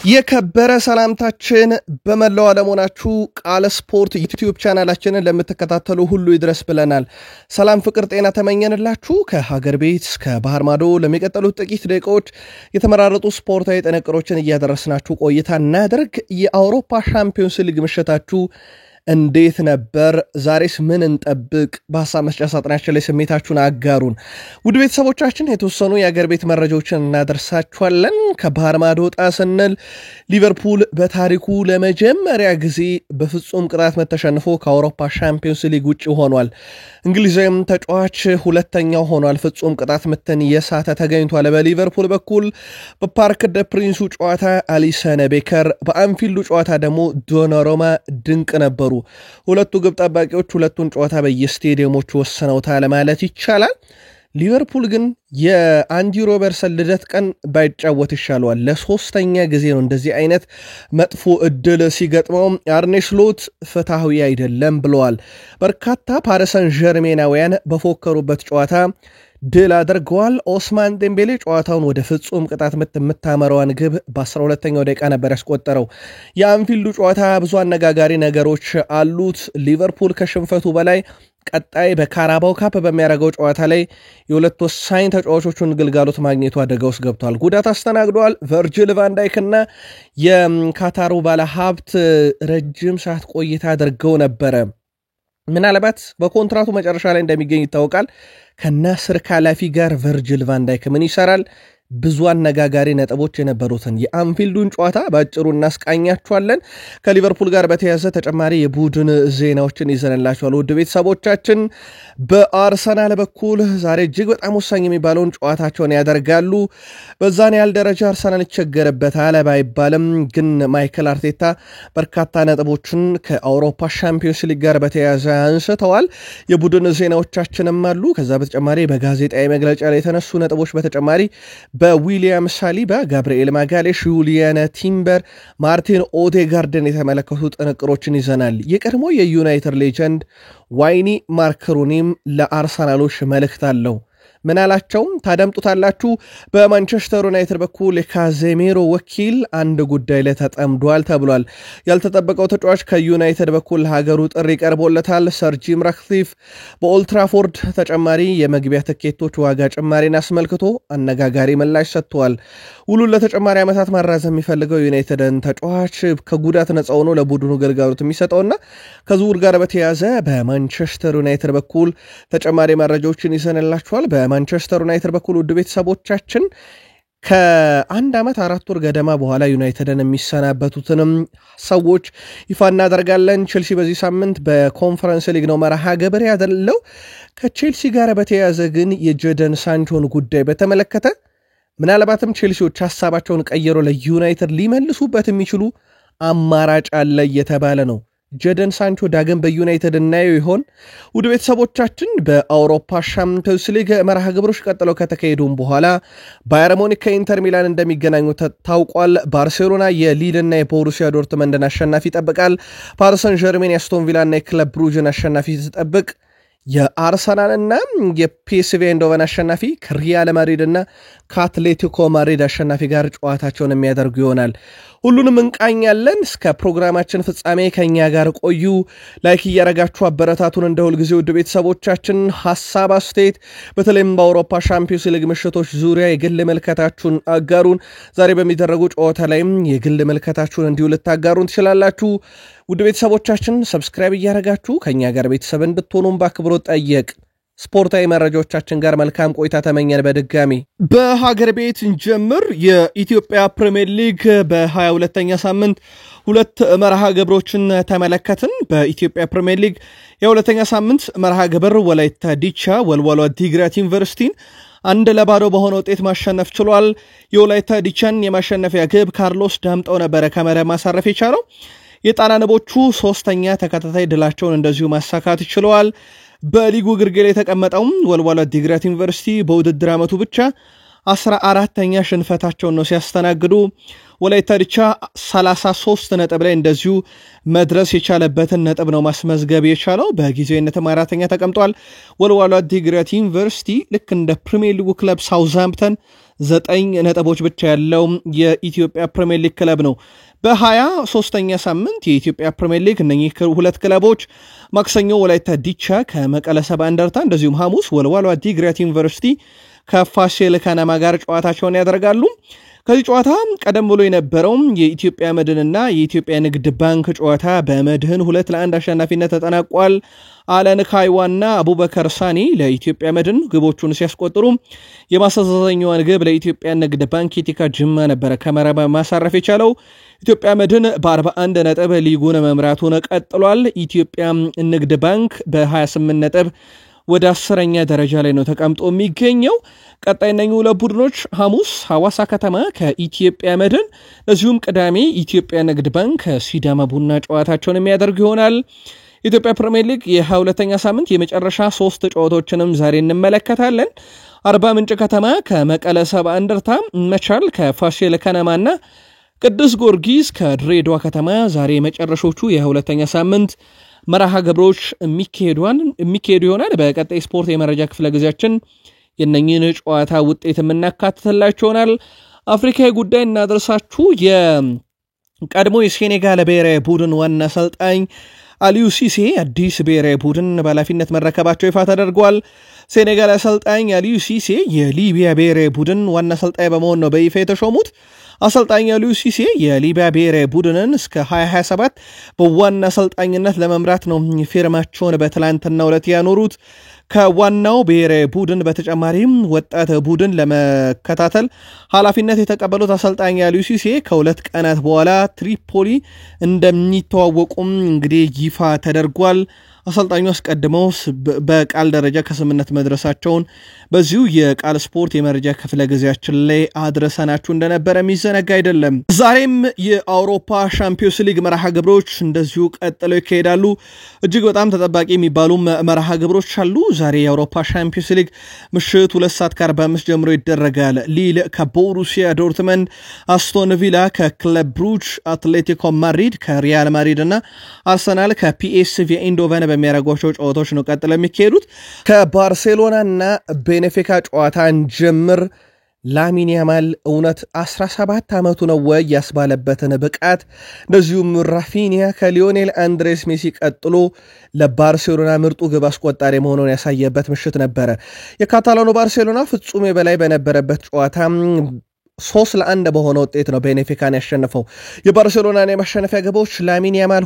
የከበረ ሰላምታችን በመላው ዓለሞናችሁ ቃለ ስፖርት ዩቲዩብ ቻናላችንን ለምትከታተሉ ሁሉ ይድረስ ብለናል። ሰላም ፍቅር ጤና ተመኘንላችሁ። ከሀገር ቤት እስከ ባህር ማዶ ለሚቀጥሉት ጥቂት ደቂቃዎች የተመራረጡ ስፖርታዊ ጥንቅሮችን እያደረስናችሁ ቆይታ እናደርግ። የአውሮፓ ሻምፒዮንስ ሊግ ምሽታችሁ እንዴት ነበር? ዛሬስ ምን እንጠብቅ? በሐሳብ መስጫ ሳጥናችን ላይ ስሜታችሁን አጋሩን። ውድ ቤተሰቦቻችን የተወሰኑ የአገር ቤት መረጃዎችን እናደርሳችኋለን። ከባህር ማዶ ወጣ ስንል ሊቨርፑል በታሪኩ ለመጀመሪያ ጊዜ በፍጹም ቅጣት ምት ተሸንፎ ከአውሮፓ ሻምፒዮንስ ሊግ ውጭ ሆኗል። እንግሊዛዊም ተጫዋች ሁለተኛው ሆኗል ፍጹም ቅጣት ምትን የሳተ ተገኝቷል። በሊቨርፑል በኩል በፓርክ ደ ፕሪንሱ ጨዋታ አሊሰን ቤከር፣ በአንፊልዱ ጨዋታ ደግሞ ዶናሩማ ድንቅ ነበሩ። ሁለቱ ግብ ጠባቂዎች ሁለቱን ጨዋታ በየስቴዲየሞቹ ወሰነውታል ማለት ይቻላል። ሊቨርፑል ግን የአንዲ ሮበርትሰን ልደት ቀን ባይጫወት ይሻለዋል። ለሶስተኛ ጊዜ ነው እንደዚህ አይነት መጥፎ እድል ሲገጥመው። አርኔ ስሎት ፍትሃዊ አይደለም ብለዋል። በርካታ ፓሪስ ሰን ዠርሜናውያን በፎከሩበት ጨዋታ ድል አድርገዋል። ኦስማን ዴምቤሌ ጨዋታውን ወደ ፍጹም ቅጣት ምት የምታመራዋን ግብ በ12ኛው ደቂቃ ነበር ያስቆጠረው። የአንፊልዱ ጨዋታ ብዙ አነጋጋሪ ነገሮች አሉት። ሊቨርፑል ከሽንፈቱ በላይ ቀጣይ በካራባው ካፕ በሚያደርገው ጨዋታ ላይ የሁለት ወሳኝ ተጫዋቾቹን ግልጋሎት ማግኘቱ አደጋ ውስጥ ገብቷል። ጉዳት አስተናግደዋል። ቨርጂል ቫን ዳይክና የካታሩ ባለሀብት ረጅም ሰዓት ቆይታ አድርገው ነበረ። ምናልባት በኮንትራቱ መጨረሻ ላይ እንደሚገኝ ይታወቃል። ከናስር ካላፊ ጋር ቨርጂል ቫን ዳይክ ምን ይሰራል? ብዙ አነጋጋሪ ነጥቦች የነበሩትን የአንፊልዱን ጨዋታ በአጭሩ እናስቃኛችኋለን። ከሊቨርፑል ጋር በተያያዘ ተጨማሪ የቡድን ዜናዎችን ይዘንላችኋል። ውድ ቤተሰቦቻችን በአርሰናል በኩል ዛሬ እጅግ በጣም ወሳኝ የሚባለውን ጨዋታቸውን ያደርጋሉ። በዛን ያህል ደረጃ አርሰናል ይቸገርበታል ባይባልም ግን ማይክል አርቴታ በርካታ ነጥቦችን ከአውሮፓ ሻምፒዮንስ ሊግ ጋር በተያያዘ አንስተዋል። የቡድን ዜናዎቻችንም አሉ። ከዛ በተጨማሪ በጋዜጣዊ መግለጫ ላይ የተነሱ ነጥቦች በተጨማሪ በዊሊያም ሳሊባ፣ ጋብርኤል ማጋሌሽ፣ ዩሊያን ቲምበር፣ ማርቲን ኦዴጋርድን የተመለከቱ ጥንቅሮችን ይዘናል። የቀድሞ የዩናይትድ ሌጀንድ ዋይኒ ማርክ ሩኒም ለአርሰናሎች መልእክት አለው። ምን አላቸው? ታደምጡታላችሁ። በማንቸስተር ዩናይትድ በኩል የካዜሜሮ ወኪል አንድ ጉዳይ ላይ ተጠምዷል ተብሏል። ያልተጠበቀው ተጫዋች ከዩናይትድ በኩል ሀገሩ ጥሪ ቀርቦለታል። ሰር ጂም ራትክሊፍ በኦልትራፎርድ ተጨማሪ የመግቢያ ትኬቶች ዋጋ ጭማሪን አስመልክቶ አነጋጋሪ ምላሽ ሰጥተዋል። ውሉን ለተጨማሪ ዓመታት ማራዘም የሚፈልገው ዩናይትድን ተጫዋች ከጉዳት ነፃ ሆኖ ለቡድኑ ግልጋሎት የሚሰጠውና ከዝውውር ጋር በተያያዘ በማንቸስተር ዩናይትድ በኩል ተጨማሪ መረጃዎችን ይዘንላችኋል። በማንቸስተር ዩናይትድ በኩል ውድ ቤተሰቦቻችን ከአንድ ዓመት 4 ወር ገደማ በኋላ ዩናይትድን የሚሰናበቱትንም ሰዎች ይፋ እናደርጋለን። ቼልሲ በዚህ ሳምንት በኮንፈረንስ ሊግ ነው መርሃ ግብር ያለው። ከቼልሲ ጋር በተያያዘ ግን የጀደን ሳንቾን ጉዳይ በተመለከተ ምናልባትም ቼልሲዎች ሐሳባቸውን ቀይሮ ለዩናይትድ ሊመልሱበት የሚችሉ አማራጭ አለ እየተባለ ነው። ጀደን ሳንቾ ዳግም በዩናይትድ እናየው ይሆን? ውድ ቤተሰቦቻችን በአውሮፓ ሻምፒዮንስ ሊግ መርሃ ግብሮች ቀጥለው ከተካሄዱም በኋላ ባየር ሙኒክ ከኢንተር ሚላን እንደሚገናኙ ታውቋል። ባርሴሎና የሊልና የቦሩሲያ ዶርትመንድን አሸናፊ ይጠብቃል። ፓሪስ ሰን ዠርሜን የአስቶን ቪላና የክለብ ብሩጅን አሸናፊ ትጠብቅ። የአርሰናልና የፒኤስቪ አይንድሆቨን አሸናፊ ከሪያል ማድሪድ እና ከአትሌቲኮ ማድሪድ አሸናፊ ጋር ጨዋታቸውን የሚያደርጉ ይሆናል። ሁሉንም እንቃኛለን። እስከ ፕሮግራማችን ፍጻሜ ከኛ ጋር ቆዩ። ላይክ እያረጋችሁ አበረታቱን። እንደ ሁል ጊዜ ውድ ቤተሰቦቻችን ሐሳብ አስተያየት፣ በተለይም በአውሮፓ ሻምፒዮንስ ሊግ ምሽቶች ዙሪያ የግል መልከታችሁን አጋሩን። ዛሬ በሚደረጉ ጨዋታ ላይም የግል መልከታችሁን እንዲሁ ልታጋሩን ትችላላችሁ። ውድ ቤተሰቦቻችን ሰብስክራይብ እያረጋችሁ ከኛ ጋር ቤተሰብ እንድትሆኑም በአክብሮት ጠየቅ። ስፖርታዊ መረጃዎቻችን ጋር መልካም ቆይታ ተመኘን። በድጋሚ በሀገር ቤት እንጀምር። የኢትዮጵያ ፕሪሚየር ሊግ በ22ኛ ሳምንት ሁለት መርሃ ግብሮችን ተመለከትን። በኢትዮጵያ ፕሪሚየር ሊግ የሁለተኛ ሳምንት መርሃ ግብር ወላይታ ዲቻ ወልዋሎ ዓዲግራት ዩኒቨርሲቲን 1-0 በሆነ ውጤት ማሸነፍ ችሏል። የወላይታ ዲቻን የማሸነፊያ ግብ ካርሎስ ዳምጠው ነበረ ከመረብ ማሳረፍ የቻለው። የጣና ንቦቹ ሶስተኛ ተከታታይ ድላቸውን እንደዚሁ ማሳካት ችለዋል። በሊጉ ግርጌ ላይ የተቀመጠው ወልዋሎ ዓዲግራት ዩኒቨርሲቲ በውድድር ዓመቱ ብቻ 14ኛ ሽንፈታቸውን ነው ሲያስተናግዱ። ወላይታ ዲቻ 33 ነጥብ ላይ እንደዚሁ መድረስ የቻለበትን ነጥብ ነው ማስመዝገብ የቻለው። በጊዜያዊነት አራተኛ ተቀምጧል። ወልዋሎ ዓዲግራት ዩኒቨርሲቲ ልክ እንደ ፕሪሚየር ሊግ ክለብ ሳውዝሃምፕተን 9 ነጥቦች ብቻ ያለው የኢትዮጵያ ፕሪሚየር ሊግ ክለብ ነው። በ23ኛ ሳምንት የኢትዮጵያ ፕሪሚየር ሊግ እነኚህ ሁለት ክለቦች ማክሰኞ ወላይታ ዲቻ ከመቀለ ሰባ እንደርታ እንደዚሁም ሐሙስ ወልዋሎ ዓዲግራት ዩኒቨርሲቲ ከፋሲል ከነማ ጋር ጨዋታቸውን ያደርጋሉ። ከዚህ ጨዋታ ቀደም ብሎ የነበረው የኢትዮጵያ መድንና የኢትዮጵያ ንግድ ባንክ ጨዋታ በመድህን 2-1 አሸናፊነት ተጠናቋል። አለን ካይዋና አቡበከር ሳኒ ለኢትዮጵያ መድን ግቦቹን ሲያስቆጥሩ የማሳዘኛዋን ግብ ለኢትዮጵያ ንግድ ባንክ ኢቲካ ጅማ ነበረ ከመረብ ማሳረፍ የቻለው። ኢትዮጵያ መድን በ41 ነጥብ ሊጉን መምራቱን ቀጥሏል። ኢትዮጵያ ንግድ ባንክ በ28 ነጥብ ወደ 10ኛ ደረጃ ላይ ነው ተቀምጦ የሚገኘው። ቀጣይነኙ ለቡድኖች ሐሙስ ሐዋሳ ከተማ ከኢትዮጵያ መድን ለዚሁም ቅዳሜ ኢትዮጵያ ንግድ ባንክ ከሲዳማ ቡና ጨዋታቸውን የሚያደርግ ይሆናል። ኢትዮጵያ ፕሪሚየር ሊግ የ22ኛ ሳምንት የመጨረሻ 3 ጨዋታዎችንም ዛሬ እንመለከታለን። አርባ ምንጭ ከተማ ከመቀለ ሰባ እንደርታ፣ መቻል ከፋሲል ከነማና ቅዱስ ጊዮርጊስ ከድሬዳዋ ከተማ ዛሬ የመጨረሾቹ የ22ኛ ሳምንት መርሃ ግብሮች የሚካሄዱ ይሆናል። በቀጣይ ስፖርት የመረጃ ክፍለ ጊዜያችን የነኝን ጨዋታ ውጤት የምናካትትላችሁ ይሆናል። አፍሪካዊ ጉዳይ እናደርሳችሁ። የቀድሞ የሴኔጋል ብሔራዊ ቡድን ዋና አሰልጣኝ አሊዩ ሲሴ አዲስ ብሔራዊ ቡድን በኃላፊነት መረከባቸው ይፋ ተደርጓል። ሴኔጋል አሰልጣኝ አሊዩ ሲሴ የሊቢያ ብሔራዊ ቡድን ዋና አሰልጣኝ በመሆን ነው በይፋ የተሾሙት። አሰልጣኝ አሊዩ ሲሴ የሊቢያ ብሔራዊ ቡድንን እስከ 2027 በዋና አሰልጣኝነት ለመምራት ነው ፊርማቸውን በትላንትናው ዕለት ያኖሩት። ከዋናው ብሔራዊ ቡድን በተጨማሪም ወጣት ቡድን ለመከታተል ኃላፊነት የተቀበሉት አሰልጣኝ አሊዩ ሲሴ ከሁለት ቀናት በኋላ ትሪፖሊ እንደሚተዋወቁም እንግዲህ ይፋ ተደርጓል። አሰልጣኙ አስቀድመው በቃል ደረጃ ከስምነት መድረሳቸውን በዚሁ የቃል ስፖርት የመረጃ ክፍለ ጊዜያችን ላይ አድረሰናችሁ እንደነበረ የሚዘነጋ አይደለም። ዛሬም የአውሮፓ ሻምፒዮንስ ሊግ መርሃ ግብሮች እንደዚሁ ቀጥለው ይካሄዳሉ። እጅግ በጣም ተጠባቂ የሚባሉ መርሃ ግብሮች አሉ። ዛሬ የአውሮፓ ሻምፒዮንስ ሊግ ምሽት 2:45 ጀምሮ ይደረጋል። ሊል ከቦሩሲያ ዶርትመንድ፣ አስቶን ቪላ ከክለብ ብሩጅ፣ አትሌቲኮ ማድሪድ ከሪያል ማድሪድ እና አርሰናል ከፒኤስቪ ኢንዶቨን በሚያደርጓቸው ጨዋታዎች ነው ቀጥለው የሚካሄዱት። ከባርሴሎና እና ቤኔፊካ ጨዋታን ጀምር ላሚን ያማል እውነት 17 ዓመቱ ነው ወይ ያስባለበትን ብቃት እንደዚሁም ራፊኒያ ከሊዮኔል አንድሬስ ሜሲ ቀጥሎ ለባርሴሎና ምርጡ ግብ አስቆጣሪ መሆኑን ያሳየበት ምሽት ነበረ። የካታላኑ ባርሴሎና ፍጹም የበላይ በነበረበት ጨዋታ 3-1 በሆነ ውጤት ነው ቤኔፊካን ያሸነፈው። የባርሴሎናን የማሸነፊያ ግቦች ላሚን ያማል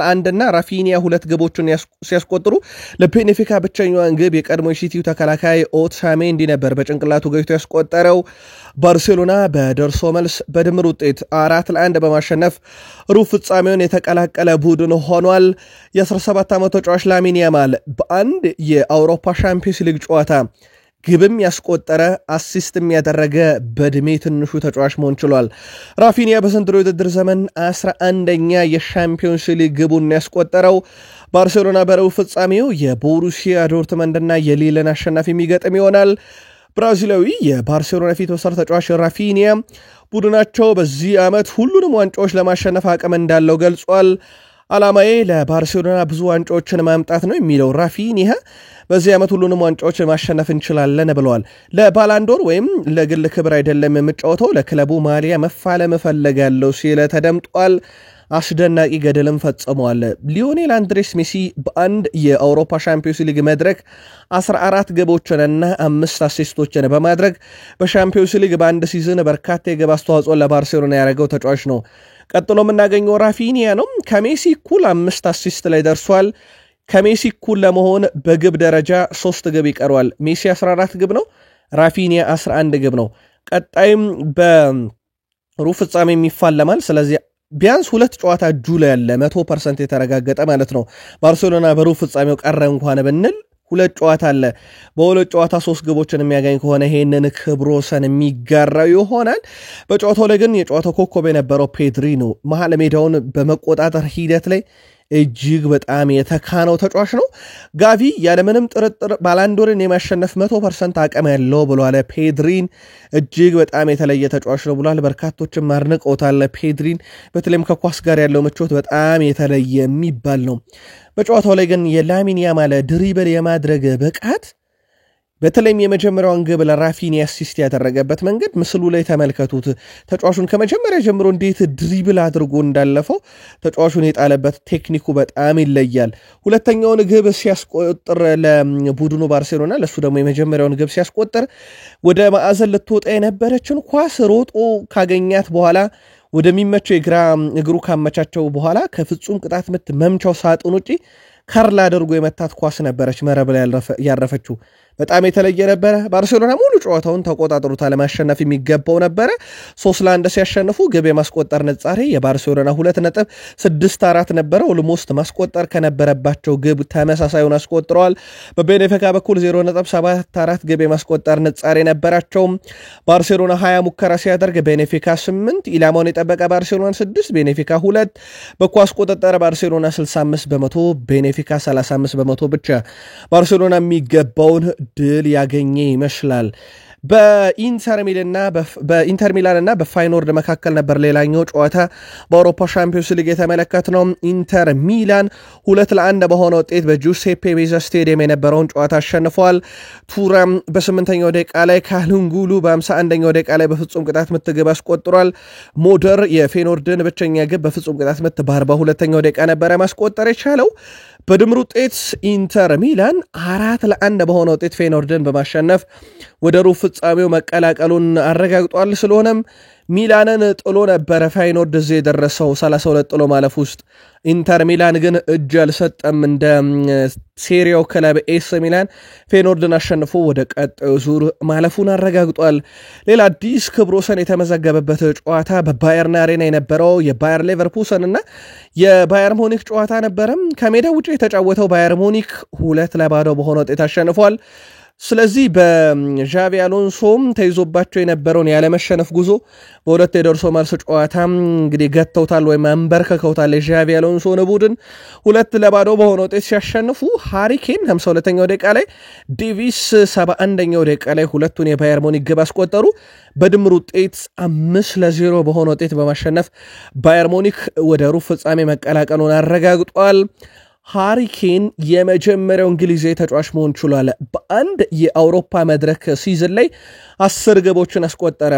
1 እና ራፊኒያ 2 ግቦችን ሲያስቆጥሩ ለቤኔፊካ ብቸኛዋን ግብ የቀድሞ ሲቲው ተከላካይ ኦታሜንዲ ነበር በጭንቅላቱ ገጭቶ ያስቆጠረው። ባርሴሎና በደርሶ መልስ በድምር ውጤት 4-1 በማሸነፍ ሩብ ፍጻሜውን የተቀላቀለ ቡድን ሆኗል። የ17 ዓመት ተጫዋች ላሚን ያማል በአንድ የአውሮፓ ሻምፒዮንስ ሊግ ጨዋታ ግብም ያስቆጠረ አሲስትም ያደረገ በእድሜ ትንሹ ተጫዋች መሆን ችሏል። ራፊኒያ በዘንድሮ የውድድር ዘመን 11ኛ የሻምፒዮንስ ሊግ ግቡን ያስቆጠረው። ባርሴሎና በሩብ ፍጻሜው የቦሩሲያ ዶርትመንድና የሊልን አሸናፊ የሚገጥም ይሆናል። ብራዚላዊ የባርሴሎና ፊት ወሰር ተጫዋች ራፊኒያ ቡድናቸው በዚህ ዓመት ሁሉንም ዋንጫዎች ለማሸነፍ አቅም እንዳለው ገልጿል። ዓላማዬ ለባርሴሎና ብዙ ዋንጫዎችን ማምጣት ነው የሚለው ራፊኒያ በዚህ ዓመት ሁሉንም ዋንጫዎች ማሸነፍ እንችላለን ብለዋል። ለባላንዶር ወይም ለግል ክብር አይደለም የምጫወተው ለክለቡ ማሊያ መፋለም እፈልጋለሁ ሲል ተደምጧል። አስደናቂ ገድልም ፈጽሟል። ሊዮኔል አንድሬስ ሜሲ በአንድ የአውሮፓ ሻምፒዮንስ ሊግ መድረክ 14 ግቦችንና 5 አሲስቶችን በማድረግ በሻምፒዮንስ ሊግ በአንድ ሲዝን በርካታ የግብ አስተዋጽኦ ለባርሴሎና ያደረገው ተጫዋች ነው። ቀጥሎ የምናገኘው ራፊኒያ ነው። ከሜሲ እኩል 5 አሲስት ላይ ደርሷል። ከሜሲ እኩል ለመሆን በግብ ደረጃ 3 ግብ ይቀረዋል። ሜሲ 14 ግብ ነው፣ ራፊኒያ 11 ግብ ነው። ቀጣይም በሩብ ፍጻሜ የሚፋለማል። ስለዚህ ቢያንስ 2 ጨዋታ እጁ ላይ ያለ 100% የተረጋገጠ ማለት ነው። ባርሴሎና በሩብ ፍጻሜው ቀረ እንኳን ብንል 2 ጨዋታ አለ። በሁለት ጨዋታ 3 ግቦችን የሚያገኝ ከሆነ ይሄንን ክብረ ወሰን የሚጋራው ይሆናል። በጨዋታው ላይ ግን የጨዋታው ኮከብ የነበረው ፔድሪ ነው። መሃል ሜዳውን በመቆጣጠር ሂደት ላይ እጅግ በጣም የተካነው ተጫዋች ነው። ጋቪ ያለምንም ጥርጥር ባላንዶርን የማሸነፍ 100% አቅም ያለው ብሏል። ፔድሪን እጅግ በጣም የተለየ ተጫዋች ነው ብሏል። በርካቶችም አድንቀውታል። ፔድሪን በተለይም ከኳስ ጋር ያለው ምቾት በጣም የተለየ የሚባል ነው። በጨዋታው ላይ ግን የላሚን ያማል ድሪብል የማድረግ ብቃት በተለይም የመጀመሪያውን ግብ ለራፊኒያ አሲስት ያደረገበት መንገድ ምስሉ ላይ ተመልከቱት። ተጫዋቹን ከመጀመሪያ ጀምሮ እንዴት ድሪብል አድርጎ እንዳለፈው ተጫዋቹን የጣለበት ቴክኒኩ በጣም ይለያል። ሁለተኛውን ግብ ሲያስቆጥር ለቡድኑ ባርሴሎና ለሱ ደግሞ የመጀመሪያውን ግብ ሲያስቆጥር ወደ ማዕዘን ልትወጣ የነበረችን ኳስ ሮጦ ካገኛት በኋላ ወደሚመቸው የግራ እግሩ ካመቻቸው በኋላ ከፍጹም ቅጣት ምት መምቻው ሳጥን ውጪ ከርላ አድርጎ የመታት ኳስ ነበረች መረብ ላይ ያረፈችው። በጣም የተለየ ነበረ። ባርሴሎና ሙሉ ጨዋታውን ተቆጣጥሮታል። ማሸነፍ የሚገባው ነበረ። 3-1 ሲያሸንፉ ግብ የማስቆጠር ነጻሬ የባርሴሎና 2.64 ነበረ። ኦልሞስት ማስቆጠር ከነበረባቸው ግብ ተመሳሳዩን አስቆጥረዋል። በቤኔፊካ በኩል 0.74 ግብ የማስቆጠር ነጻሬ ነበራቸው። ባርሴሎና 20 ሙከራ ሲያደርግ ቤኔፊካ 8፣ ኢላማውን የጠበቀ ባርሴሎና 6፣ ቤኔፊካ 2። በኳስ ቁጥጥር ባርሴሎና 65%፣ ቤኔፊካ 35% ብቻ። ባርሴሎና የሚገባውን ድል ያገኘ ይመስላል። በኢንተር ሚላን እና በፋይኖርድ መካከል ነበር ሌላኛው ጨዋታ በአውሮፓ ሻምፒዮንስ ሊግ የተመለከትነው። ኢንተር ሚላን 2-1 በሆነ ውጤት በጁሴፔ ሜዛ ስቴዲየም የነበረውን ጨዋታ አሸንፏል። ቱራም በ8ኛው ደቂቃ ላይ ካሉንጉሉ በ51ኛው ደቂቃ ላይ በፍጹም ቅጣት ምት ግብ አስቆጥሯል። ሞደር የፌኖርድን ብቸኛ ግብ በፍጹም ቅጣት ምት በ42ኛው ደቂቃ ነበረ ማስቆጠር የቻለው። በድምር ውጤት ኢንተር ሚላን 4-1 በሆነ ውጤት ፌኖርድን በማሸነፍ ወደ ሩብ ፍጻሜው መቀላቀሉን አረጋግጧል። ስለሆነም ሚላንን ጥሎ ነበረ ፋይኖርድ እዚህ የደረሰው 32 ጥሎ ማለፍ ውስጥ። ኢንተር ሚላን ግን እጅ አልሰጠም። እንደ ሴሪያው ክለብ ኤስ ሚላን ፌኖርድን አሸንፎ ወደ ቀጣዩ ዙር ማለፉን አረጋግጧል። ሌላ አዲስ ክብረ ወሰን የተመዘገበበት ጨዋታ በባየርን አሬና የነበረው የባየር ሌቨርኩሰን እና የባየር ሙኒክ ጨዋታ ነበረም። ከሜዳ ውጭ የተጫወተው ባየር ሙኒክ 2-0 በሆነ ውጤት አሸንፏል። ስለዚህ በዣቪ አሎንሶም ተይዞባቸው የነበረውን ያለመሸነፍ ጉዞ በሁለት የደርሶ መልስ ጨዋታ እንግዲህ ገተውታል ወይም አንበርከከውታል። የዣቪ አሎንሶን ቡድን 2-0 በሆነ ውጤት ሲያሸንፉ ሃሪኬን 52ኛው ደቂቃ ላይ፣ ዴቪስ 71ኛው ደቂቃ ላይ ሁለቱን የባየር ሙኒክ ግብ አስቆጠሩ። በድምር ውጤት 5-0 በሆነ ውጤት በማሸነፍ ባየር ሙኒክ ወደ ሩብ ፍጻሜ መቀላቀሉን አረጋግጧል። ሃሪኬን የመጀመሪያው እንግሊዛዊ ተጫዋች መሆን ችሏል። በአንድ የአውሮፓ መድረክ ሲዝን ላይ 10 ግቦችን አስቆጠረ።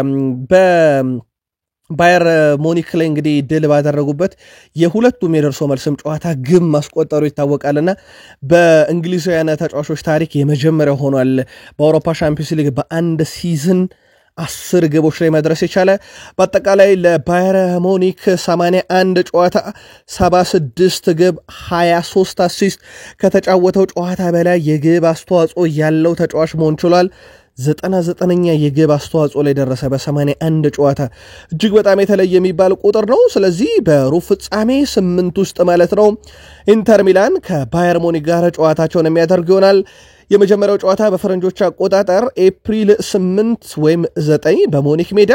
በባየር ሙኒክ ላይ እንግዲህ ድል ባደረጉበት የሁለቱም የደርሶ መልስም ጨዋታ ግብ ማስቆጠሩ ይታወቃልና በእንግሊዛውያን ተጫዋቾች ታሪክ የመጀመሪያው ሆኗል። በአውሮፓ ሻምፒዮንስ ሊግ በአንድ ሲዝን 10 ግቦች ላይ መድረስ የቻለ። በአጠቃላይ ለባየር ሙኒክ 81 ጨዋታ 76 ግብ 23 አሲስት ከተጫወተው ጨዋታ በላይ የግብ አስተዋጽኦ ያለው ተጫዋች መሆን ችሏል። 99ኛ የግብ አስተዋጽኦ ላይ ደረሰ በ81 ጨዋታ። እጅግ በጣም የተለየ የሚባል ቁጥር ነው። ስለዚህ በሩብ ፍጻሜ 8 ውስጥ ማለት ነው ኢንተር ሚላን ከባየር ሙኒክ ጋር ጨዋታቸውን የሚያደርግ ይሆናል። የመጀመሪያው ጨዋታ በፈረንጆች አቆጣጠር ኤፕሪል 8 ወይም 9 በሙኒክ ሜዳ፣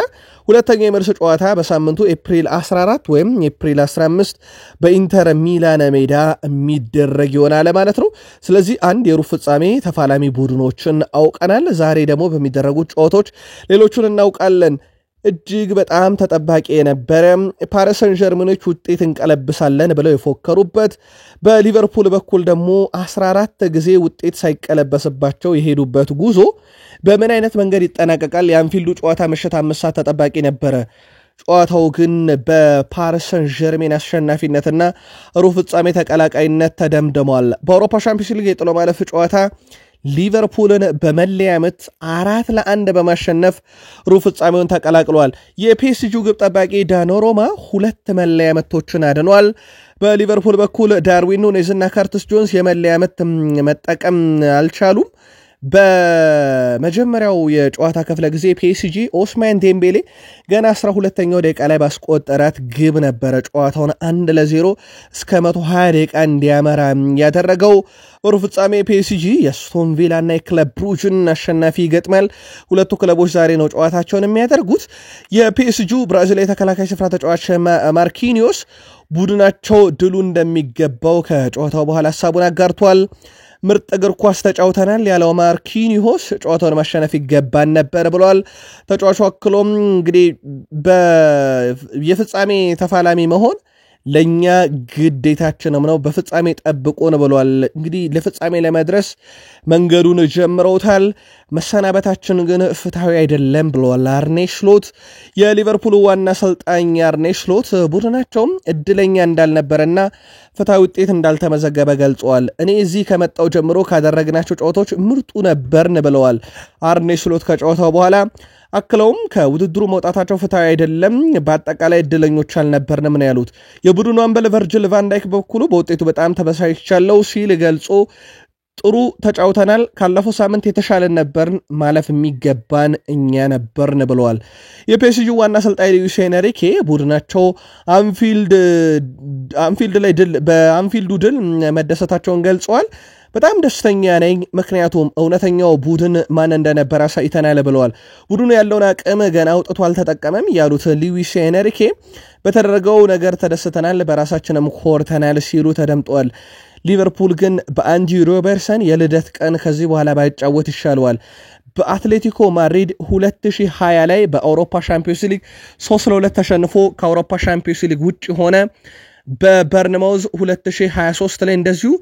ሁለተኛው የመልስ ጨዋታ በሳምንቱ ኤፕሪል 14 ወይም ኤፕሪል 15 በኢንተር ሚላን ሜዳ የሚደረግ ይሆናል ማለት ነው። ስለዚህ አንድ የሩብ ፍጻሜ ተፋላሚ ቡድኖችን አውቀናል። ዛሬ ደግሞ በሚደረጉት ጨዋታዎች ሌሎቹን እናውቃለን። እጅግ በጣም ተጠባቂ የነበረ ፓሪስ ሰን ዠርመኖች ውጤት እንቀለብሳለን ብለው የፎከሩበት፣ በሊቨርፑል በኩል ደግሞ 14 ጊዜ ውጤት ሳይቀለበስባቸው የሄዱበት ጉዞ በምን አይነት መንገድ ይጠናቀቃል? የአንፊልዱ ጨዋታ ምሽት 5 ሰዓት ተጠባቂ ነበረ። ጨዋታው ግን በፓሪስ ሰን ዠርሜን አሸናፊነትና ሩብ ፍጻሜ ተቀላቃይነት ተደምድሟል። በአውሮፓ ሻምፒዮንስ ሊግ የጥሎ ማለፍ ጨዋታ ሊቨርፑልን በመለያ ምት 4-1 በማሸነፍ ሩብ ፍጻሜውን ተቀላቅሏል። የፒኤስጂው ግብ ጠባቂ ዳኖሮማ 2 መለያ ምቶችን አድኗል። በሊቨርፑል በኩል ዳርዊን ኑኔዝ እና ካርቲስ ጆንስ የመለያ ምት መጠቀም አልቻሉም። በመጀመሪያው የጨዋታ ክፍለ ጊዜ ፒኤስጂ ኦስማን ዴምቤሌ ገና 12ኛው ደቂቃ ላይ ባስቆጠራት ግብ ነበረ ጨዋታውን 1-0 እስከ 120 ደቂቃ እንዲያመራ ያደረገው። በሩብ ፍጻሜ ፒኤስጂ የአስቶን ቪላ እና የክለብ ብሩጅን አሸናፊ ይገጥማል። ሁለቱ ክለቦች ዛሬ ነው ጨዋታቸውን የሚያደርጉት። የፒኤስጂው ብራዚላዊ ተከላካይ ስፍራ ተጫዋች ማርኪኒዮስ ቡድናቸው ድሉ እንደሚገባው ከጨዋታው በኋላ ሀሳቡን አጋርቷል። ምርጥ እግር ኳስ ተጫውተናል ያለው ማርኪኒዮስ ጨዋታውን ማሸነፍ ይገባን ነበር ብሏል። ተጫዋቹ አክሎም እንግዲህ የፍጻሜ ተፋላሚ መሆን ለኛ ግዴታችንም ነው፣ በፍጻሜ ጠብቆን ብሏል። እንግዲህ ለፍጻሜ ለመድረስ መንገዱን ጀምረውታል፣ መሰናበታችን ግን ፍትሃዊ አይደለም ብሏል አርኔ ስሎት። የሊቨርፑል ዋና አሰልጣኝ አርኔ ስሎት ቡድናቸውም እድለኛ እንዳልነበረና ፍትሃዊ ውጤት እንዳልተመዘገበ ገልጸዋል። እኔ እዚህ ከመጣው ጀምሮ ካደረግናቸው ጨዋታዎች ምርጡ ነበርን ብለዋል አርኔ ስሎት ከጨዋታው በኋላ። አክለውም ከውድድሩ መውጣታቸው ፍትሃዊ አይደለም፣ በአጠቃላይ እድለኞች አልነበርንም ነው ያሉት። የቡድኑ አምበል ቨርጅል ቫን ዳይክ በኩሉ በውጤቱ በጣም ተበሳጭቻለሁ ሲል ገልጾ ጥሩ ተጫውተናል፣ ካለፈው ሳምንት የተሻለን ነበርን፣ ማለፍ የሚገባን እኛ ነበርን ብለዋል። የፒኤስጂ ዋና አሰልጣኝ ሉዊስ ኤንሪኬ ቡድናቸው በአንፊልዱ ድል መደሰታቸውን ገልጸዋል። በጣም ደስተኛ ነኝ፣ ምክንያቱም እውነተኛው ቡድን ማን እንደነበረ አሳይተናል ብለዋል። ቡድኑ ያለውን አቅም ገና አውጥቶ አልተጠቀመም ያሉት ሉዊስ ኤንሪኬ በተደረገው ነገር ተደስተናል፣ በራሳችንም ኮርተናል ሲሉ ተደምጠዋል። ሊቨርፑል ግን በአንዲ ሮበርሰን የልደት ቀን ከዚህ በኋላ ባይጫወት ይሻለዋል። በአትሌቲኮ ማድሪድ 2020 ላይ በአውሮፓ ሻምፒዮንስ ሊግ 3-2 ተሸንፎ ከአውሮፓ ሻምፒዮንስ ሊግ ውጭ ሆነ። በበርንማውዝ 2023 ላይ እንደዚሁ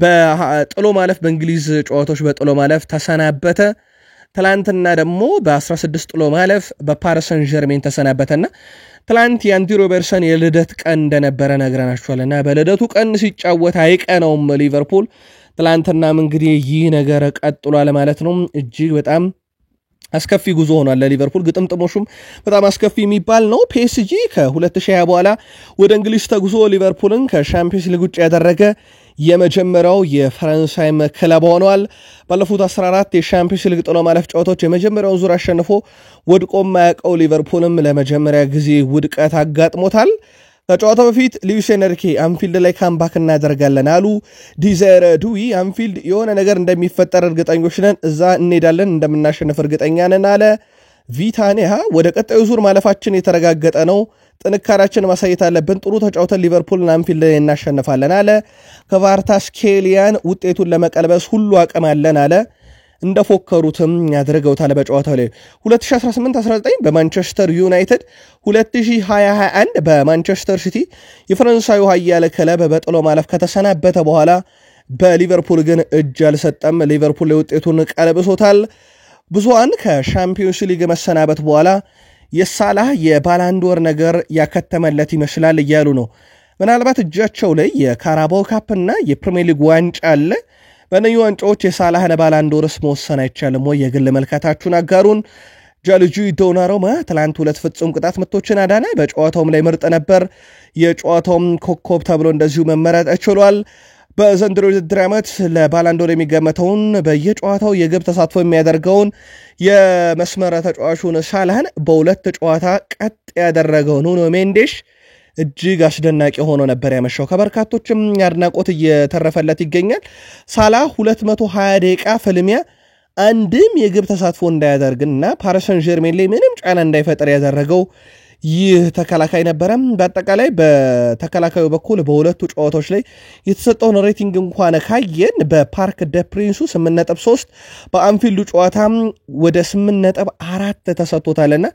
በጥሎ ማለፍ በእንግሊዝ ጨዋታዎች በጥሎ ማለፍ ተሰናበተ። ትላንትና ደግሞ በ16 ጥሎ ማለፍ በፓሪስ ሰን ዠርሜን ተሰናበተና ትላንት የአንዲ ሮበርሰን የልደት ቀን እንደነበረ ነግረናችኋልና በልደቱ ቀን ሲጫወት አይቀነውም ሊቨርፑል። ትላንትናም እንግዲህ ይህ ነገር ቀጥሏል ማለት ነው። እጅግ በጣም አስከፊ ጉዞ ሆኗል ለሊቨርፑል። ግጥምጥሞሹም በጣም አስከፊ የሚባል ነው። ፒኤስጂ ከ2020 በኋላ ወደ እንግሊዝ ተጉዞ ሊቨርፑልን ከሻምፒዮንስ ሊግ ውጭ ያደረገ የመጀመሪያው የፈረንሳይ ክለብ ሆኗል። ባለፉት 14 የሻምፒዮንስ ሊግ ጥሎ ማለፍ ጨዋታዎች የመጀመሪያውን ዙር አሸንፎ ወድቆ የማያውቀው ሊቨርፑልም ለመጀመሪያ ጊዜ ውድቀት አጋጥሞታል። ከጨዋታው በፊት ሉዊስ ኤንሪኬ አንፊልድ ላይ ካምባክ እናደርጋለን አሉ። ዲዛይር ዱዊ አንፊልድ የሆነ ነገር እንደሚፈጠር እርግጠኞች ነን፣ እዛ እንሄዳለን፣ እንደምናሸንፍ እርግጠኛ ነን አለ። ቪታኒያ ወደ ቀጣዩ ዙር ማለፋችን የተረጋገጠ ነው፣ ጥንካሬያችን ማሳየት አለብን፣ ጥሩ ተጫውተን ሊቨርፑልን አንፊልድ ላይ እናሸንፋለን አለ። ከቫርታስኬሊያን ውጤቱን ለመቀልበስ ሁሉ አቅም አለን አለ። እንደፎከሩትም ያደረገውታል በጨዋታው ላይ 2018-19 በማንቸስተር ዩናይትድ 2021 በማንቸስተር ሲቲ የፈረንሳዩ ኃያል ክለብ በጥሎ ማለፍ ከተሰናበተ በኋላ በሊቨርፑል ግን እጅ አልሰጠም። ሊቨርፑል ላይ ውጤቱን ቀልብሶታል። ብዙሃን ከሻምፒዮንስ ሊግ መሰናበት በኋላ የሳላህ የባላንዶር ነገር ያከተመለት ይመስላል እያሉ ነው። ምናልባት እጃቸው ላይ የካራባው ካፕና የፕሪሚየር ሊግ ዋንጫ አለ። በእነኚህ ዋንጫዎች የሳላህን ባላንዶርስ መወሰን አይቻልም ወይ? የግል መልካታችሁን አጋሩን። ጃልጁ ዶናሩማ ትላንት 2 ፍጹም ቅጣት ምቶችን አዳነ። በጨዋታውም ላይ ምርጥ ነበር። የጨዋታውም ኮከብ ተብሎ እንደዚሁ መመረጥ ችሏል። በዘንድሮ ውድድር ዓመት ለባላንዶር የሚገመተውን በየጨዋታው የግብ ተሳትፎ የሚያደርገውን የመስመር ተጫዋቹን ሳላህን በ2 ጨዋታ ቀጥ ያደረገው ኑኖ ሜንዴሽ እጅግ አስደናቂ ሆኖ ነበር ያመሻው። ከበርካቶችም አድናቆት እየተረፈለት ይገኛል። ሳላህ 220 ደቂቃ ፍልሚያ አንድም የግብ ተሳትፎ እንዳያደርግና ፓሪስ ሰን ዠርሜን ላይ ምንም ጫና እንዳይፈጠር ያደረገው ይህ ተከላካይ ነበረ። በአጠቃላይ በተከላካዩ በኩል በሁለቱ ጨዋታዎች ላይ የተሰጠውን ሬቲንግ እንኳን ካየን በፓርክ ደ ፕሪንሱ 8.3 በአንፊልዱ ጨዋታ ወደ 8.4 ተሰጥቶታልና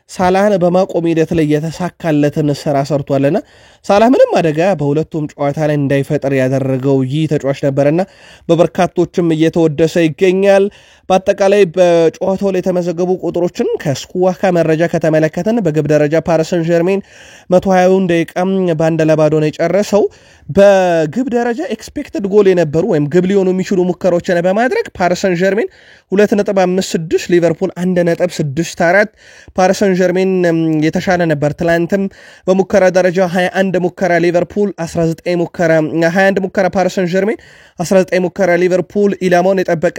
ሳላህን በማቆም ሂደት ላይ የተሳካለትን ስራ ሰርቷልና ሳላህ ምንም አደጋ በሁለቱም ጨዋታ ላይ እንዳይፈጠር ያደረገው ይህ ተጫዋች ነበርና በበርካቶችም እየተወደሰ ይገኛል። በአጠቃላይ በጨዋታው ላይ የተመዘገቡ ቁጥሮችን ከስኩዋካ መረጃ ከተመለከተን በግብ ደረጃ ፓሪስ ሰን ዠርሜን 120 ደቂቃ በ1-0 ነው የጨረሰው። በግብ ደረጃ ኤክስፔክትድ ጎል የነበሩ ወይም ግብ ሊሆኑ የሚችሉ ሙከራዎችን በማድረግ ፓሪስ ሰን ዠርሜን 2.56 ሊቨርፑል 1.64 ፓሪስ ሰን ዠርሜን የተሻለ ነበር። ትላንትም በሙከራ ደረጃ 21 ሙከራ ሊቨርፑል 19 ሙከራ 21 ሙከራ ፓሪስ ሰን ዠርሜን 19 ሙከራ ሊቨርፑል ኢላማውን የጠበቀ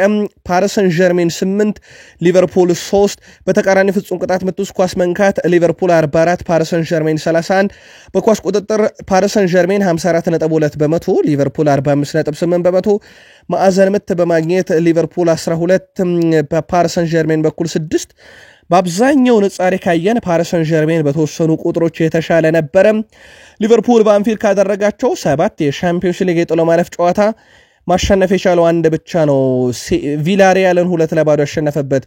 ፓሪስ ሰን ጀርሜን 8 ሊቨርፑል 3 በተቃራኒ ፍጹም ቅጣት ምት ውስጥ ኳስ መንካት ሊቨርፑል 44 ፓሪስ ሰን ጀርሜን 31 በኳስ ቁጥጥር ፓሪስ ሰን ጀርሜን 54.2% ሊቨርፑል 45.8% ማዕዘን ምት በማግኘት ሊቨርፑል 12 በፓሪስ ሰን ጀርሜን በኩል 6 በአብዛኛው ንጻሬ ካየን ፓሪስ ሰን ጀርሜን በተወሰኑ ቁጥሮች የተሻለ ነበር ሊቨርፑል በአንፊልድ ካደረጋቸው 7 የሻምፒዮንስ ሊግ የጥሎ ማለፍ ጨዋታ ማሸነፍ የቻለው አንድ ብቻ ነው ቪላሪያልን 2-2 ያሸነፈበት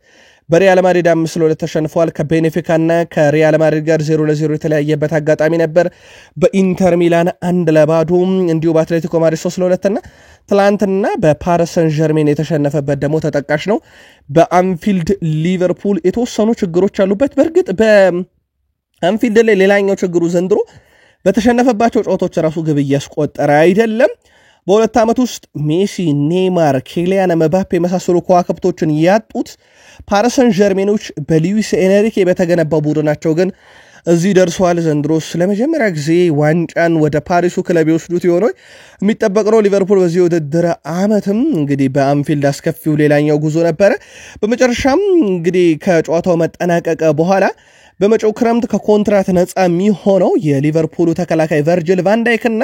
በሪያል ማድሪድ 5-2 ተሸንፏል ከቤኔፊካና ከሪያል ማድሪድ ጋር 0-0 የተለያየበት አጋጣሚ ነበር በኢንተር ሚላን 1-2 እንዲሁ በአትሌቲኮ ማድሪድ 3-2 እና ትላንትና በፓሪስ ሰን ጀርሜን የተሸነፈበት ደግሞ ተጠቃሽ ነው በአንፊልድ ሊቨርፑል የተወሰኑ ችግሮች አሉበት በርግጥ በአንፊልድ ላይ ሌላኛው ችግሩ ዘንድሮ በተሸነፈባቸው ጨዋታዎች ራሱ ግብ ያስቆጠረ አይደለም በሁለት ዓመት ውስጥ ሜሲ ኔይማር ኪሊያን ምባፔ የመሳሰሉ ከዋክብቶችን ያጡት ፓሪስ ሰን ጀርሜኖች በሉዊስ ኤንሪኬ በተገነባው ቡድናቸው ግን እዚህ ደርሷል ዘንድሮስ ለመጀመሪያ ጊዜ ዋንጫን ወደ ፓሪሱ ክለብ ይወስዱት ይሆናል የሚጠበቅ ነው ሊቨርፑል በዚህ ውድድር ዓመትም እንግዲህ በአንፊልድ አስከፊው ሌላኛው ጉዞ ነበር በመጨረሻም እንግዲህ ከጨዋታው መጠናቀቀ በኋላ በመጪው ክረምት ከኮንትራት ነፃ የሚሆነው የሊቨርፑሉ ተከላካይ ቨርጂል ቫን ዳይክ እና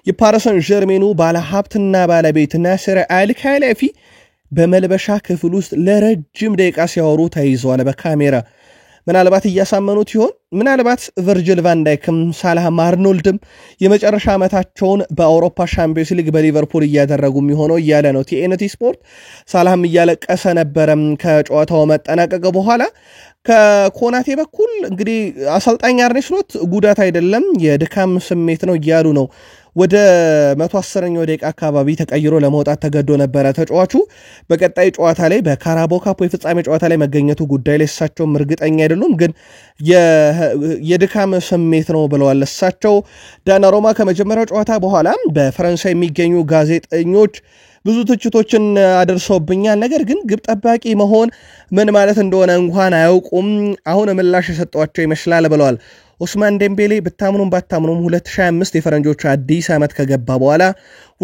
የፓሪስ ሰን ጀርሜኑ ባለሀብትና ባለቤት ናስር አል ኸላፊ በመልበሻ ክፍል ውስጥ ለረጅም ደቂቃ ሲያወሩ ተይዘዋል በካሜራ ምናልባት እያሳመኑት ይሆን ምናልባት ቨርጂል ቫን ዳይክም ሳላህም አርኖልድም የመጨረሻ ዓመታቸውን በአውሮፓ ሻምፒዮንስ ሊግ በሊቨርፑል እያደረጉ የሚሆነው እያለ ነው ቲኤንቲ ስፖርት ሳላህም እያለቀሰ ነበር ከጨዋታው መጠናቀቀ በኋላ ከኮናቴ በኩል እንግዲህ አሰልጣኝ አርኔ ስሎት ጉዳት አይደለም የድካም ስሜት ነው እያሉ ነው ወደ 110ኛው ደቂቃ አካባቢ ተቀይሮ ለመውጣት ተገዶ ነበር ተጫዋቹ በቀጣይ ጨዋታ ላይ በካራባኦ ካፕ የፍጻሜ ጨዋታ ላይ መገኘቱ ጉዳይ ላይ እሳቸው እርግጠኛ አይደሉም ግን የድካም ስሜት ነው ብለዋል እሳቸው ዳናሮማ ከመጀመሪያው ጨዋታ በኋላ በፈረንሳይ የሚገኙ ጋዜጠኞች ብዙ ትችቶችን አደርሰውብኛል ነገር ግን ግብ ጠባቂ መሆን ምን ማለት እንደሆነ እንኳን አያውቁም አሁን ምላሽ የሰጧቸው ይመስላል ብለዋል ኦስማን ዴምቤሌ በታምኑም ባታምኑም 2025 የፈረንጆቹ አዲስ ዓመት ከገባ በኋላ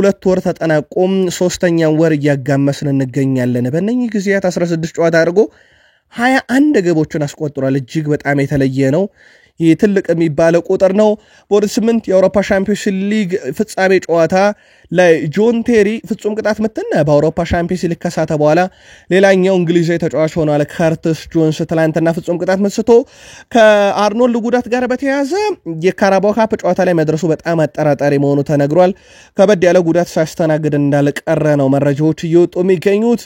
2 ወር ተጠናቆም 3ኛው ወር እያጋመስን እንገኛለን በእነኚህ ጊዜያት 16 ጨዋታ አድርጎ 21 ግቦችን አስቆጥሯል እጅግ በጣም የተለየ ነው ይህ ትልቅ የሚባለው ቁጥር ነው በወደ 8 የአውሮፓ ሻምፒዮንስ ሊግ ፍጻሜ ጨዋታ ላይ ጆን ቴሪ ፍጹም ቅጣት ምትና በአውሮፓ ሻምፒዮንስ ሊግ ከሳተ በኋላ ሌላኛው እንግሊዛዊ ተጫዋች ሆኗል ካርተስ ጆንስ ትላንትና ፍጹም ቅጣት መስቶ ከአርኖልድ ጉዳት ጋር በተያያዘ የካራባኦ ካፕ ጨዋታ ላይ መድረሱ በጣም አጠራጣሪ መሆኑ ተነግሯል ከበድ ያለ ጉዳት ሳያስተናግድ እንዳልቀረ ነው መረጃዎች እየወጡ የሚገኙት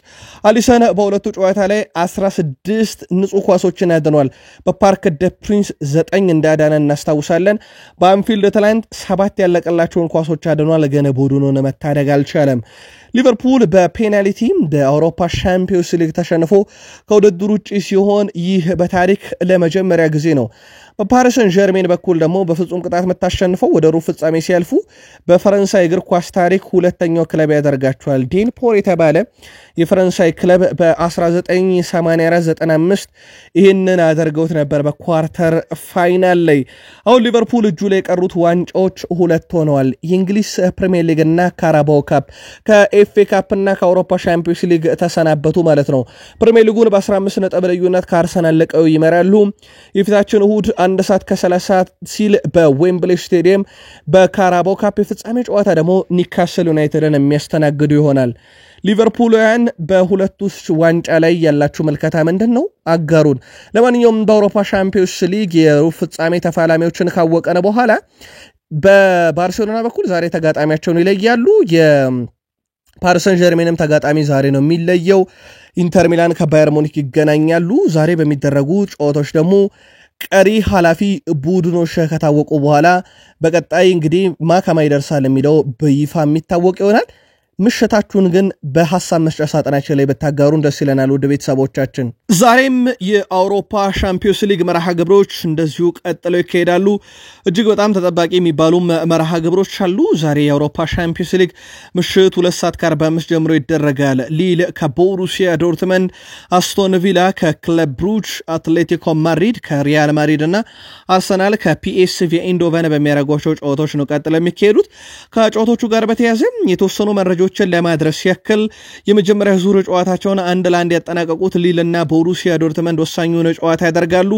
አሊሰን በሁለቱ ጨዋታ ላይ 16 ንጹህ ኳሶችን አድኗል በፓርክ ደ ፕሪንስ 9 እንዳዳነ እናስታውሳለን በአንፊልድ ትላንት 7 ያለቀላቸውን ኳሶች አድኗል ገነ ቡድኑን መታደግ አልቻለም ሊቨርፑል በፔናልቲ በአውሮፓ ሻምፒዮንስ ሊግ ተሸንፎ ከውድድሩ ውጪ ሲሆን ይህ በታሪክ ለመጀመሪያ ጊዜ ነው በፓሪስ ሰን ጀርሜን በኩል ደግሞ በፍጹም ቅጣት መታሸንፈው ወደ ሩብ ፍጻሜ ሲያልፉ በፈረንሳይ እግር ኳስ ታሪክ ሁለተኛው ክለብ ያደርጋቸዋል ዴንፖር የተባለ የፈረንሳይ ክለብ በ1984-95 ይህንን አደርገውት ነበር በኳርተር ፋይናል ላይ አሁን ሊቨርፑል እጁ ላይ የቀሩት ዋንጫዎች 2 ሆነዋል የእንግሊዝ ፕሪሚየር ሊግ እና ካራባኦ ካፕ ከኤፍኤ ካፕ እና ከአውሮፓ ሻምፒዮንስ ሊግ ተሰናበቱ ማለት ነው ፕሪሚየር ሊጉን በ15 ነጥብ ልዩነት ከአርሰናል ለቀው ይመራሉ የፊታችን እሁድ 1 ሰዓት ከ30 ሲል በዌምብሌ ስቴዲየም በካራባኦ ካፕ የፍጻሜ ጨዋታ ደግሞ ኒውካስል ዩናይትድን የሚያስተናግዱ ይሆናል ሊቨርፑልያን በሁለቱ ዋንጫ ላይ ያላችሁ መልከታ ምንድነው አጋሩን ለማንኛውም በአውሮፓ ሻምፒዮንስ ሊግ የሩብ ፍጻሜ ተፋላሚዎችን ካወቀነ በኋላ በባርሴሎና በኩል ዛሬ ተጋጣሚያቸውን ይለያሉ የፓሪስ ሰን ጀርሜንም ተጋጣሚ ዛሬ ነው የሚለየው ኢንተር ሚላን ከባየር ሙኒክ ይገናኛሉ ዛሬ በሚደረጉ ጨዋታዎች ደግሞ ቀሪ ኃላፊ ቡድኖች ከታወቁ በኋላ በቀጣይ እንግዲህ ማከማ ይደርሳል የሚለው በይፋ የሚታወቅ ይሆናል ምሽታችሁን ግን በሐሳብ መስጫ ሳጥናችን ላይ በታጋሩን ደስ ይለናል ወደ ቤተሰቦቻችን ዛሬም የአውሮፓ ሻምፒዮንስ ሊግ መርሃ ግብሮች እንደዚሁ ቀጥለው ይካሄዳሉ እጅግ በጣም ተጠባቂ የሚባሉ መርሃ ግብሮች አሉ ዛሬ የአውሮፓ ሻምፒዮንስ ሊግ ምሽት 2:45 ጀምሮ ይደረጋል ሊል ከቦሩሲያ ዶርትመንድ አስቶን ቪላ ከክለብ ብሩጅ አትሌቲኮ ማድሪድ ከሪያል ማድሪድ እና አርሰናል ከፒኤስቪ ኢንዶቨን በሚያደርጓቸው ጨዋታዎች ነው ቀጥለው የሚካሄዱት ከጨዋታዎቹ ጋር በተያያዘ የተወሰኑ መረጃዎች ወዳጆችን ለማድረስ ያክል የመጀመሪያ ዙር ጨዋታቸውን 1-1 ያጠናቀቁት ሊልና ቦሩሲያ ዶርትመንድ ወሳኙን ጨዋታ ያደርጋሉ።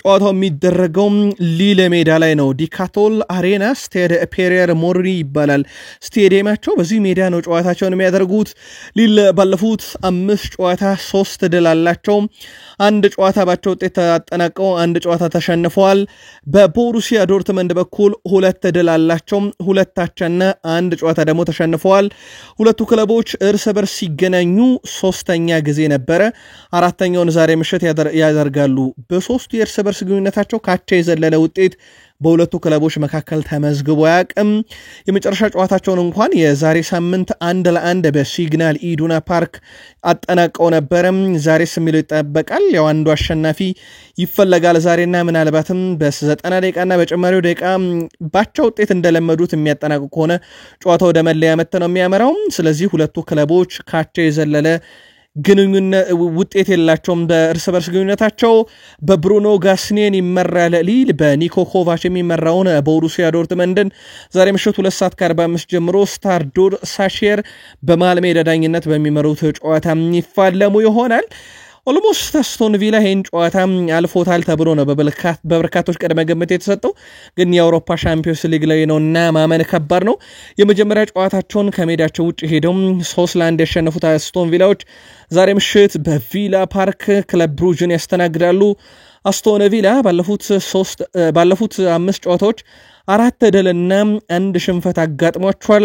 ጨዋታው የሚደረገው ሊል ሜዳ ላይ ነው። ዲካቶል አሬና ስቴድ ፔሪየር ሞሪ ይባላል ስቴዲየማቸው። በዚህ ሜዳ ነው ጨዋታቸውን የሚያደርጉት። ሊል ባለፉት 5 ጨዋታ 3 ድል አላቸው። አንድ ጨዋታ ባቸው ውጤት አጠናቀው አንድ ጨዋታ ተሸንፈዋል። በቦሩሲያ ዶርትመንድ በኩል 2 ድል አላቸው፣ 2 አቻና አንድ ጨዋታ ደግሞ ተሸንፈዋል። ሁለቱ ክለቦች እርስ በርስ ሲገናኙ 3ኛ ጊዜ ነበረ። 4ኛውን ዛሬ ምሽት ያደርጋሉ። በሶስቱ የእርስ በርስ ግንኙነታቸው ካቻ የዘለለ ውጤት በሁለቱ ክለቦች መካከል ተመዝግቦ ያቅም። የመጨረሻ ጨዋታቸውን እንኳን የዛሬ ሳምንት 1-1 በሲግናል ኢዱና ፓርክ አጠናቀው ነበረ። ዛሬስ የሚለው ይጠበቃል። ያው አንዱ አሸናፊ ይፈለጋል ዛሬና ምናልባትም በ90 ደቂቃና በጨማሪው ደቂቃ ባቻ ውጤት እንደለመዱት የሚያጠናቅቁ ከሆነ ጨዋታው ወደ መለያ ምት ነው የሚያመራው። ስለዚህ ሁለቱ ክለቦች ካቻ የዘለለ ግንኙነት ውጤት የላቸውም በእርስ በርስ ግንኙነታቸው። በብሩኖ ጋስኔን ይመራል ሊል በኒኮ ኮቫች የሚመራውን ቦሩሲያ ዶርትመንድን ዛሬ ምሽት 2:45 ጀምሮ ስታርዶር ሳሼር በመሃል ሜዳ ዳኝነት በሚመሩት ጨዋታ ይፋለሙ ይሆናል። ኦልሞስት አስቶን ቪላ ይህን ጨዋታ አልፎታል ተብሎ ነው በበርካቶች ቀድመ ግምት የተሰጠው። ግን የአውሮፓ ሻምፒዮንስ ሊግ ላይ ነውና ማመን ከባድ ነው። የመጀመሪያ ጨዋታቸውን ከሜዳቸው ውጭ ሄደው 3-1 ያሸነፉት አስቶን ቪላዎች ዛሬ ምሽት በቪላ ፓርክ ክለብ ብሩጅን ያስተናግዳሉ። አስቶን ቪላ ባለፉት 5 ጨዋታዎች 4 ድልና 1 ሽንፈት አጋጥሟቸዋል።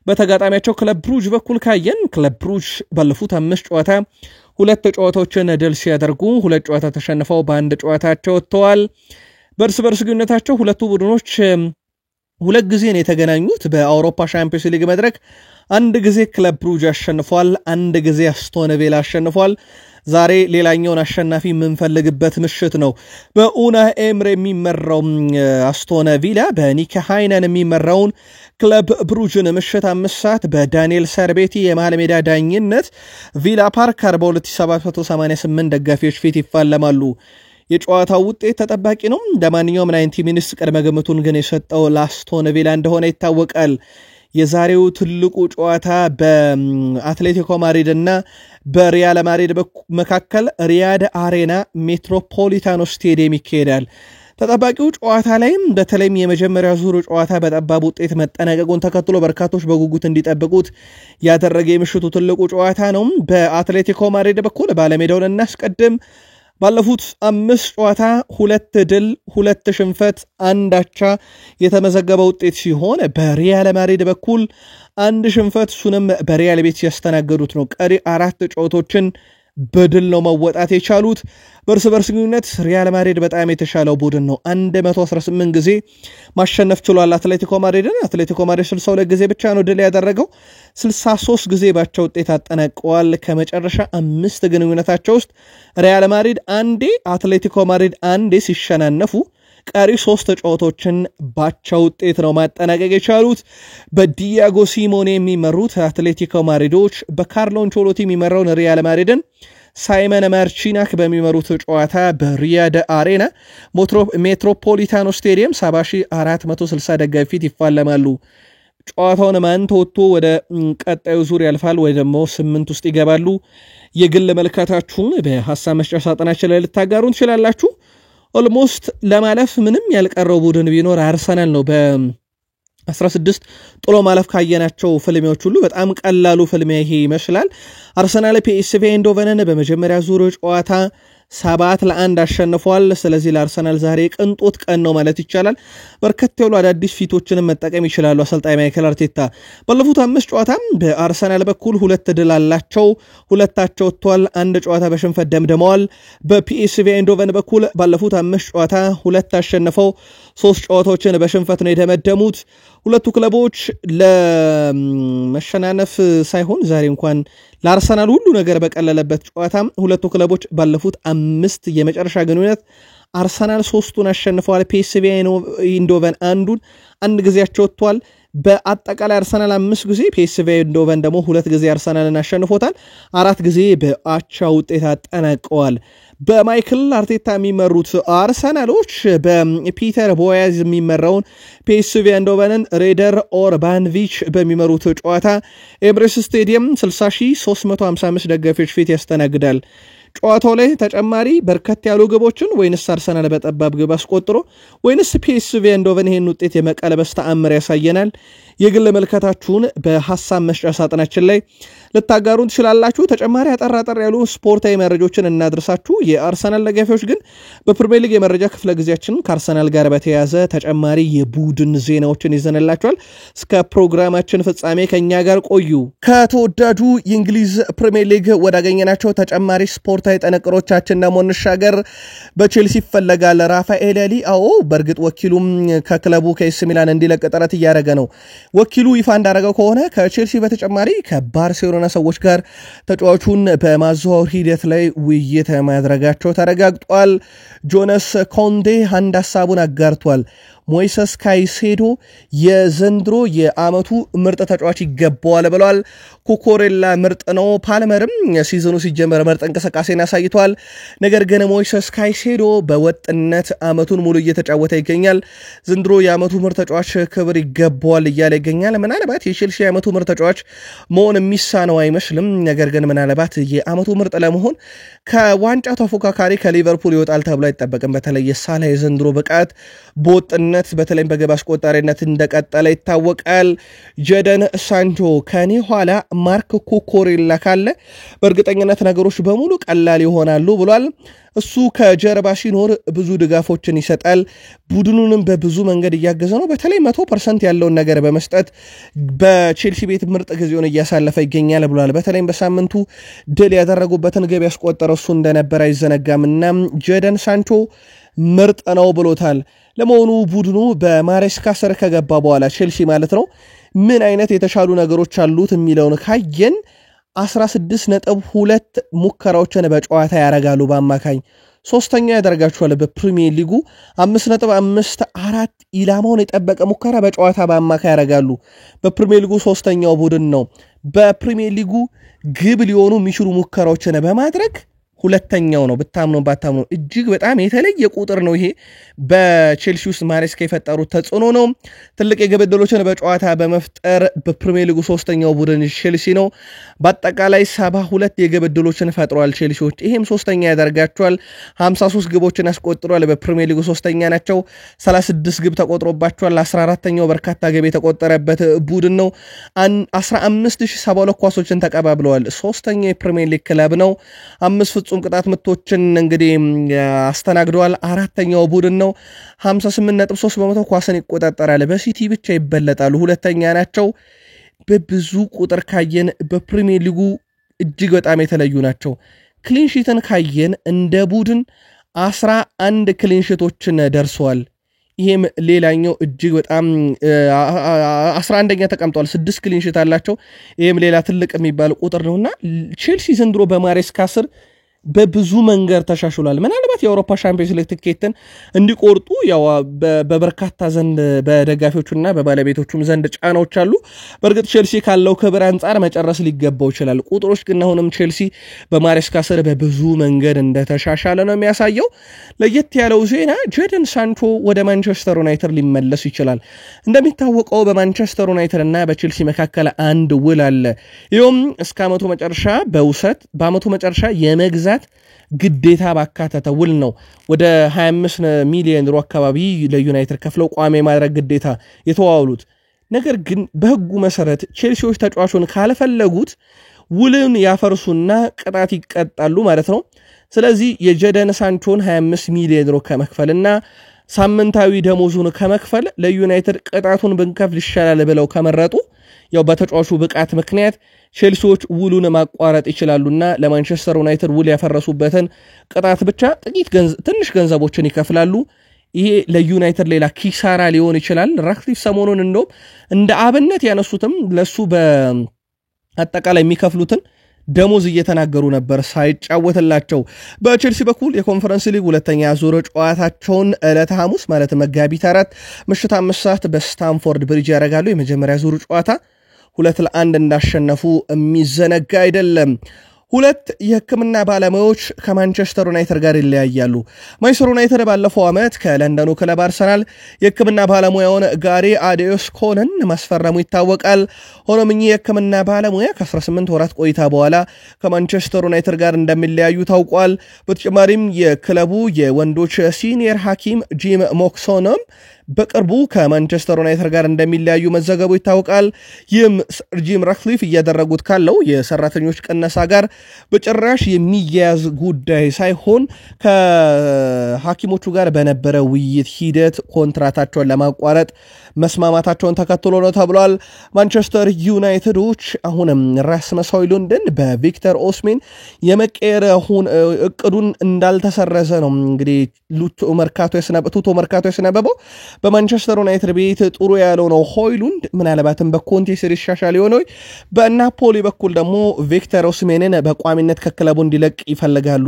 በተጋጣሚያቸው ክለብ ብሩጅ በኩል ካየን ክለብ ብሩጅ ባለፉት 5 ጨዋታ 2 ጨዋታዎችን ድል ሲያደርጉ 2 ጨዋታ ተሸንፈው በአንድ ጨዋታቸው ወጥተዋል። በእርስ በርስ ግንኙነታቸው ሁለቱ ቡድኖች 2 ጊዜ ነው የተገናኙት በአውሮፓ ሻምፒዮንስ ሊግ መድረክ። 1 ጊዜ ክለብ ብሩጅ አሸንፏል፣ 1 ጊዜ አስቶን ቪላ አሸንፏል። ዛሬ ሌላኛውን አሸናፊ የምንፈልግበት ምሽት ነው። በኡና ኤምሬ የሚመራው አስቶን ቪላ በኒክ ሃይነን የሚመራውን ክለብ ብሩጅን ምሽት 5 ሰዓት በዳንኤል ሰርቤቲ የመሃል ሜዳ ዳኝነት ቪላ ፓርክ 42788 ደጋፊዎች ፊት ይፋለማሉ። የጨዋታው ውጤት ተጠባቂ ነው። እንደማንኛውም 90 ሚኒትስ ቀድመ ግምቱን ግን የሰጠው ለአስቶን ቪላ እንደሆነ ይታወቃል። የዛሬው ትልቁ ጨዋታ በአትሌቲኮ ማድሪድ እና በሪያል ማድሪድ መካከል ሪያድ አሬና ሜትሮፖሊታኖ ስቴዲየም ይካሄዳል። ተጠባቂው ጨዋታ ላይም በተለይም የመጀመሪያ ዙር ጨዋታ በጠባብ ውጤት መጠናቀቁን ተከትሎ በርካቶች በጉጉት እንዲጠብቁት ያደረገ የምሽቱ ትልቁ ጨዋታ ነው። በአትሌቲኮ ማድሪድ በኩል ባለሜዳውን እናስቀድም። ባለፉት 5 ጨዋታ 2 ድል 2 ሽንፈት 1 አቻ የተመዘገበ ውጤት ሲሆን በሪያል ማድሪድ በኩል 1 ሽንፈት እሱንም በሪያል ቤት ሲያስተናገዱት ነው። ቀሪ 4 ጨዋታዎችን በድል ነው መወጣት የቻሉት። በእርስ በርስ ግንኙነት ሪያል ማድሪድ በጣም የተሻለው ቡድን ነው። 118 ጊዜ ማሸነፍ ችሏል አትሌቲኮ ማድሪድን። አትሌቲኮ ማድሪድ 62 ጊዜ ብቻ ነው ድል ያደረገው። 63 ጊዜ ባቻ ውጤት አጠናቀዋል። ከመጨረሻ 5 ግንኙነታቸው ውስጥ ሪያል ማድሪድ አንዴ፣ አትሌቲኮ ማድሪድ አንዴ ሲሸናነፉ ቀሪ 3 ጨዋታዎችን ባቻ ውጤት ነው ማጠናቀቅ የቻሉት። በዲያጎ ሲሞኔ የሚመሩት አትሌቲኮ ማድሪዶች በካርሎ አንቸሎቲ የሚመራውን ሪያል ማድሪድን ሳይመን ማርቺናክ በሚመሩት ጨዋታ በሪያድ አሬና ሜትሮፖሊታኖ ስቴዲየም 7460 ደጋፊ ፊት ይፋለማሉ። ጨዋታውን ማን ተወጥቶ ወደ ቀጣዩ ዙር ያልፋል ወይ ደግሞ 8 ውስጥ ይገባሉ? የግል መልካታችሁን በሐሳብ መስጫ ሳጥናችን ላይ ልታጋሩን ትችላላችሁ። ኦልሞስት ለማለፍ ምንም ያልቀረው ቡድን ቢኖር አርሰናል ነው። በ16 ጥሎ ማለፍ ካየናቸው ፍልሚያዎች ሁሉ በጣም ቀላሉ ፍልሚያ ይሄ ይመስላል። አርሰናል ፒኤስቪ አይንድሆቨንን በመጀመሪያ ዙር ጨዋታ 7-1 አሸንፏል። ስለዚህ ለአርሰናል ዛሬ ቅንጦት ቀን ነው ማለት ይቻላል። በርከት ያሉ አዳዲስ ፊቶችንም መጠቀም ይችላሉ አሰልጣኝ ማይክል አርቴታ። ባለፉት 5 ጨዋታ በአርሰናል በኩል 2 ድል አላቸው፣ 2 አቻ ወጥተዋል፣ 1 ጨዋታ በሽንፈት ደምድመዋል። በፒኤስቪ አይንድሆቨን በኩል ባለፉት 5 ጨዋታ 2 አሸንፈው 3 ጨዋታዎችን በሽንፈት ነው የደመደሙት። ሁለቱ ክለቦች ለመሸናነፍ ሳይሆን ዛሬ እንኳን ለአርሰናል ሁሉ ነገር በቀለለበት ጨዋታ ሁለቱ ክለቦች ባለፉት 5 የመጨረሻ ግንኙነት አርሰናል 3ቱን አሸንፈዋል። ፒኤስቪ አይንድሆቨን አንድ ጊዜያቸው ወጥቷል። በአጠቃላይ አርሰናል 5 ጊዜ፣ ፒኤስቪ አይንድሆቨን ደግሞ 2 ጊዜ አርሰናልን አሸንፎታል። 4 ጊዜ በአቻ ውጤት አጠናቀዋል። በማይክል አርቴታ የሚመሩት አርሰናሎች በፒተር ቦያዝ የሚመራውን ፒኤስቪ አይንድሆቨንን ሬደር ኦርባንቪች በሚመሩት ጨዋታ ኤምሬትስ ስቴዲየም 60355 ደጋፊዎች ፊት ያስተናግዳል። ጨዋታው ላይ ተጨማሪ በርከት ያሉ ግቦችን ወይንስ አርሰናል በጠባብ ግብ አስቆጥሮ ወይንስ ፒኤስቪ አይንድሆቨን ይሄን ውጤት የመቀልበስ ተአምር ያሳየናል? የግል መልከታችሁን በሐሳብ መስጫ ሳጥናችን ላይ ልታጋሩን ትችላላችሁ። ተጨማሪ አጠራጠር ያሉ ስፖርታዊ መረጃዎችን እናድርሳችሁ። የአርሰናል ደጋፊዎች ግን በፕሪሚየር ሊግ የመረጃ ክፍለ ጊዜያችን ከአርሰናል ጋር በተያያዘ ተጨማሪ የቡድን ዜናዎችን ይዘንላችኋል። እስከ ፕሮግራማችን ፍጻሜ ከኛ ጋር ቆዩ። ከተወዳጁ የእንግሊዝ ፕሪሚየር ሊግ ወዳገኘናቸው ተጨማሪ ስፖርታዊ ጥንቅሮቻችን ደግሞ እንሻገር። በቼልሲ ይፈለጋል ራፋኤል ሊአኦ። በእርግጥ ወኪሉም ከክለቡ ከኤሲ ሚላን እንዲለቅ ጥረት እያደረገ ነው። ወኪሉ ይፋ እንዳደረገው ከሆነ ከቼልሲ በተጨማሪ ከባርሴሎና ሰዎች ጋር ተጫዋቹን በማዘዋወር ሂደት ላይ ውይይት ማድረጋቸው ተረጋግጧል። ጆናስ ኮንዴ አንድ ሐሳቡን አጋርቷል። ሞይሰስ ካይሴዶ የዘንድሮ የዓመቱ ምርጥ ተጫዋች ይገባዋል ብለዋል። ኩኮሬላ ምርጥ ነው። ፓልመርም ሲዝኑ ሲጀመር ምርጥ እንቅስቃሴን አሳይቷል። ነገር ግን ሞይሰስ ካይሴዶ በወጥነት ዓመቱን ሙሉ እየተጫወተ ይገኛል። ዘንድሮ የዓመቱ ምርጥ ተጫዋች ክብር ይገባዋል እያለ ይገኛል። ምናልባት የቼልሲ የዓመቱ ምርጥ ተጫዋች መሆን የሚሳነው አይመስልም። ነገር ግን ምናልባት የዓመቱ ምርጥ ለመሆን ከዋንጫ ተፎካካሪ ከሊቨርፑል ይወጣል ተብሎ አይጠበቅም። በተለይ የሳላ የዘንድሮ ብቃት በወጥነት በተለይም በግብ አስቆጣሪነት እንደቀጠለ ይታወቃል። ጀደን ሳንቾ ከኔ ኋላ ማርክ ኩኮሬላ ካለ በእርግጠኝነት ነገሮች በሙሉ ቀላል ይሆናሉ ብሏል። እሱ ከጀርባ ሲኖር ብዙ ድጋፎችን ይሰጣል። ቡድኑንም በብዙ መንገድ እያገዘ ነው። በተለይ 100% ያለውን ነገር በመስጠት በቼልሲ ቤት ምርጥ ጊዜውን እያሳለፈ ይገኛል ብሏል። በተለይም በሳምንቱ ድል ያደረጉበትን ግብ ያስቆጠረው እሱ እንደነበር አይዘነጋምና ጀደን ሳንቾ ምርጥ ነው ብሎታል። ለመሆኑ ቡድኑ በማሬስካ ስር ከገባ በኋላ ቼልሲ ማለት ነው ምን አይነት የተሻሉ ነገሮች አሉት የሚለውን ካየን 16.2 ሙከራዎችን በጨዋታ ያረጋሉ። በአማካኝ ሶስተኛ ያደርጋቸዋል። በፕሪሚየር ሊጉ 5.54 ኢላማውን የጠበቀ ሙከራ በጨዋታ በአማካኝ ያረጋሉ። በፕሪሚየር ሊጉ ሶስተኛው ቡድን ነው። በፕሪሚየር ሊጉ ግብ ሊሆኑ የሚችሉ ሙከራዎችን በማድረግ ሁለተኛው ነው። ብታምኑ ባታምኑ እጅግ በጣም የተለየ ቁጥር ነው። ይሄ በቼልሲ ውስጥ ማሬስካ የፈጠሩት ተጽዕኖ ነው። ትልቅ የግብ ዕድሎችን በጨዋታ በመፍጠር በፕሪሚየር ሊጉ ሶስተኛው ቡድን ቼልሲ ነው። በአጠቃላይ 72 የግብ ዕድሎችን ፈጥሯል ቼልሲዎች። ይሄም ሶስተኛ ያደርጋቸዋል። 53 ግቦችን ያስቆጥሯል። በፕሪሚየር ሊጉ ሶስተኛ ናቸው። 36 ግብ ተቆጥሮባቸዋል። 14ኛው በርካታ ግብ የተቆጠረበት ቡድን ነው። 15072 ኳሶችን ተቀባብለዋል። ሶስተኛው የፕሪሚየር ሊግ ክለብ ነው። 5 ፍጹም ቅጣት ምቶችን እንግዲህ አስተናግደዋል። አራተኛው ቡድን ነው። 58.3% ኳስን ይቆጣጠራል። በሲቲ ብቻ ይበለጣሉ። ሁለተኛ ናቸው። በብዙ ቁጥር ካየን በፕሪሚየር ሊጉ እጅግ በጣም የተለዩ ናቸው። ክሊንሺትን ካየን እንደ ቡድን 11 ክሊንሺቶችን ደርሰዋል። ይሄም ሌላኛው እጅግ በጣም 11ኛ ተቀምጧል። 6 ክሊንሺት አላቸው። ይሄም ሌላ ትልቅ የሚባል ቁጥር ነውና ቼልሲ ዘንድሮ በማሬስካ ስር በብዙ መንገድ ተሻሽሏል። ምናልባት የአውሮፓ ሻምፒዮንስ ሊግ ትኬትን እንዲቆርጡ ያው በበርካታ ዘንድ በደጋፊዎቹና በባለቤቶቹም ዘንድ ጫናዎች አሉ። በእርግጥ ቼልሲ ካለው ክብር አንጻር መጨረስ ሊገባው ይችላል። ቁጥሮች ግን አሁንም ቼልሲ በማሬስካ ስር በብዙ መንገድ እንደተሻሻለ ነው የሚያሳየው። ለየት ያለው ዜና ጀደን ሳንቾ ወደ ማንቸስተር ዩናይትድ ሊመለስ ይችላል። እንደሚታወቀው በማንቸስተር ዩናይትድ እና በቼልሲ መካከል አንድ ውል አለ። ይኸውም እስከ ዓመቱ መጨረሻ በውሰት በዓመቱ መጨረሻ የመግዛት ግዴታ ባካተተ ውል ነው። ወደ 25 ሚሊዮን ዩሮ አካባቢ ለዩናይትድ ከፍለው ቋሚ ማድረግ ግዴታ የተዋሉት። ነገር ግን በህጉ መሰረት ቼልሲዎች ተጫዋቹን ካልፈለጉት ውልን ያፈርሱና ቅጣት ይቀጣሉ ማለት ነው። ስለዚህ የጀደን ሳንቾን 25 ሚሊዮን ዩሮ ከመክፈልና ሳምንታዊ ደሞዙን ከመክፈል ለዩናይትድ ቅጣቱን ብንከፍል ይሻላል ብለው ከመረጡ ያው በተጫዋቹ ብቃት ምክንያት ቼልሲዎች ውሉን ማቋረጥ ይችላሉና ለማንቸስተር ዩናይትድ ውል ያፈረሱበትን ቅጣት ብቻ ትንሽ ገንዘቦችን ይከፍላሉ። ይሄ ለዩናይትድ ሌላ ኪሳራ ሊሆን ይችላል። ራክቲቭ ሰሞኑን እንደውም እንደ አብነት ያነሱትም ለሱ በአጠቃላይ የሚከፍሉትን ደሞዝ እየተናገሩ ነበር ሳይጫወትላቸው። በቼልሲ በኩል የኮንፈረንስ ሊግ ሁለተኛ ዙር ጨዋታቸውን ዕለተ ሐሙስ ማለት መጋቢት 4 ምሽት 5 ሰዓት በስታንፎርድ ብሪጅ ያደርጋሉ። የመጀመሪያ ዙር ጨዋታ 2-1 እንዳሸነፉ የሚዘነጋ አይደለም። ሁለት የህክምና ባለሙያዎች ከማንቸስተር ዩናይትድ ጋር ይለያያሉ። ማንቸስተር ዩናይትድ ባለፈው ዓመት ከለንደኑ ክለብ አርሰናል የህክምና ባለሙያውን ጋሪ አዴዮስኮንን ማስፈረሙ ይታወቃል። ሆኖም እኚህ የህክምና ባለሙያ ከ18 ወራት ቆይታ በኋላ ከማንቸስተር ዩናይትድ ጋር እንደሚለያዩ ታውቋል። በተጨማሪም የክለቡ የወንዶች ሲኒየር ሐኪም ጂም ሞክሶንም በቅርቡ ከማንቸስተር ዩናይትድ ጋር እንደሚለያዩ መዘገቡ ይታወቃል። ይህም ሰር ጂም ራትክሊፍ እያደረጉት ካለው የሰራተኞች ቅነሳ ጋር በጭራሽ የሚያያዝ ጉዳይ ሳይሆን ከሐኪሞቹ ጋር በነበረ ውይይት ሂደት ኮንትራታቸውን ለማቋረጥ መስማማታቸውን ተከትሎ ነው ተብሏል። ማንቸስተር ዩናይትዶች አሁንም ራስመስ ሆይሉንድን በቪክተር ኦስሜን የመቀየር እቅዱን እንዳልተሰረዘ ነው እንግዲህ ቱቶ መርካቶ ያስነበበው። በማንቸስተር ዩናይትድ ቤት ጥሩ ያለው ነው ሆይሉንድ ምናልባትም በኮንቴ ስር ይሻሻል ይሆን ወይ? በናፖሊ በኩል ደግሞ ቪክተር ኦስሜንን በቋሚነት ከክለቡ እንዲለቅ ይፈልጋሉ።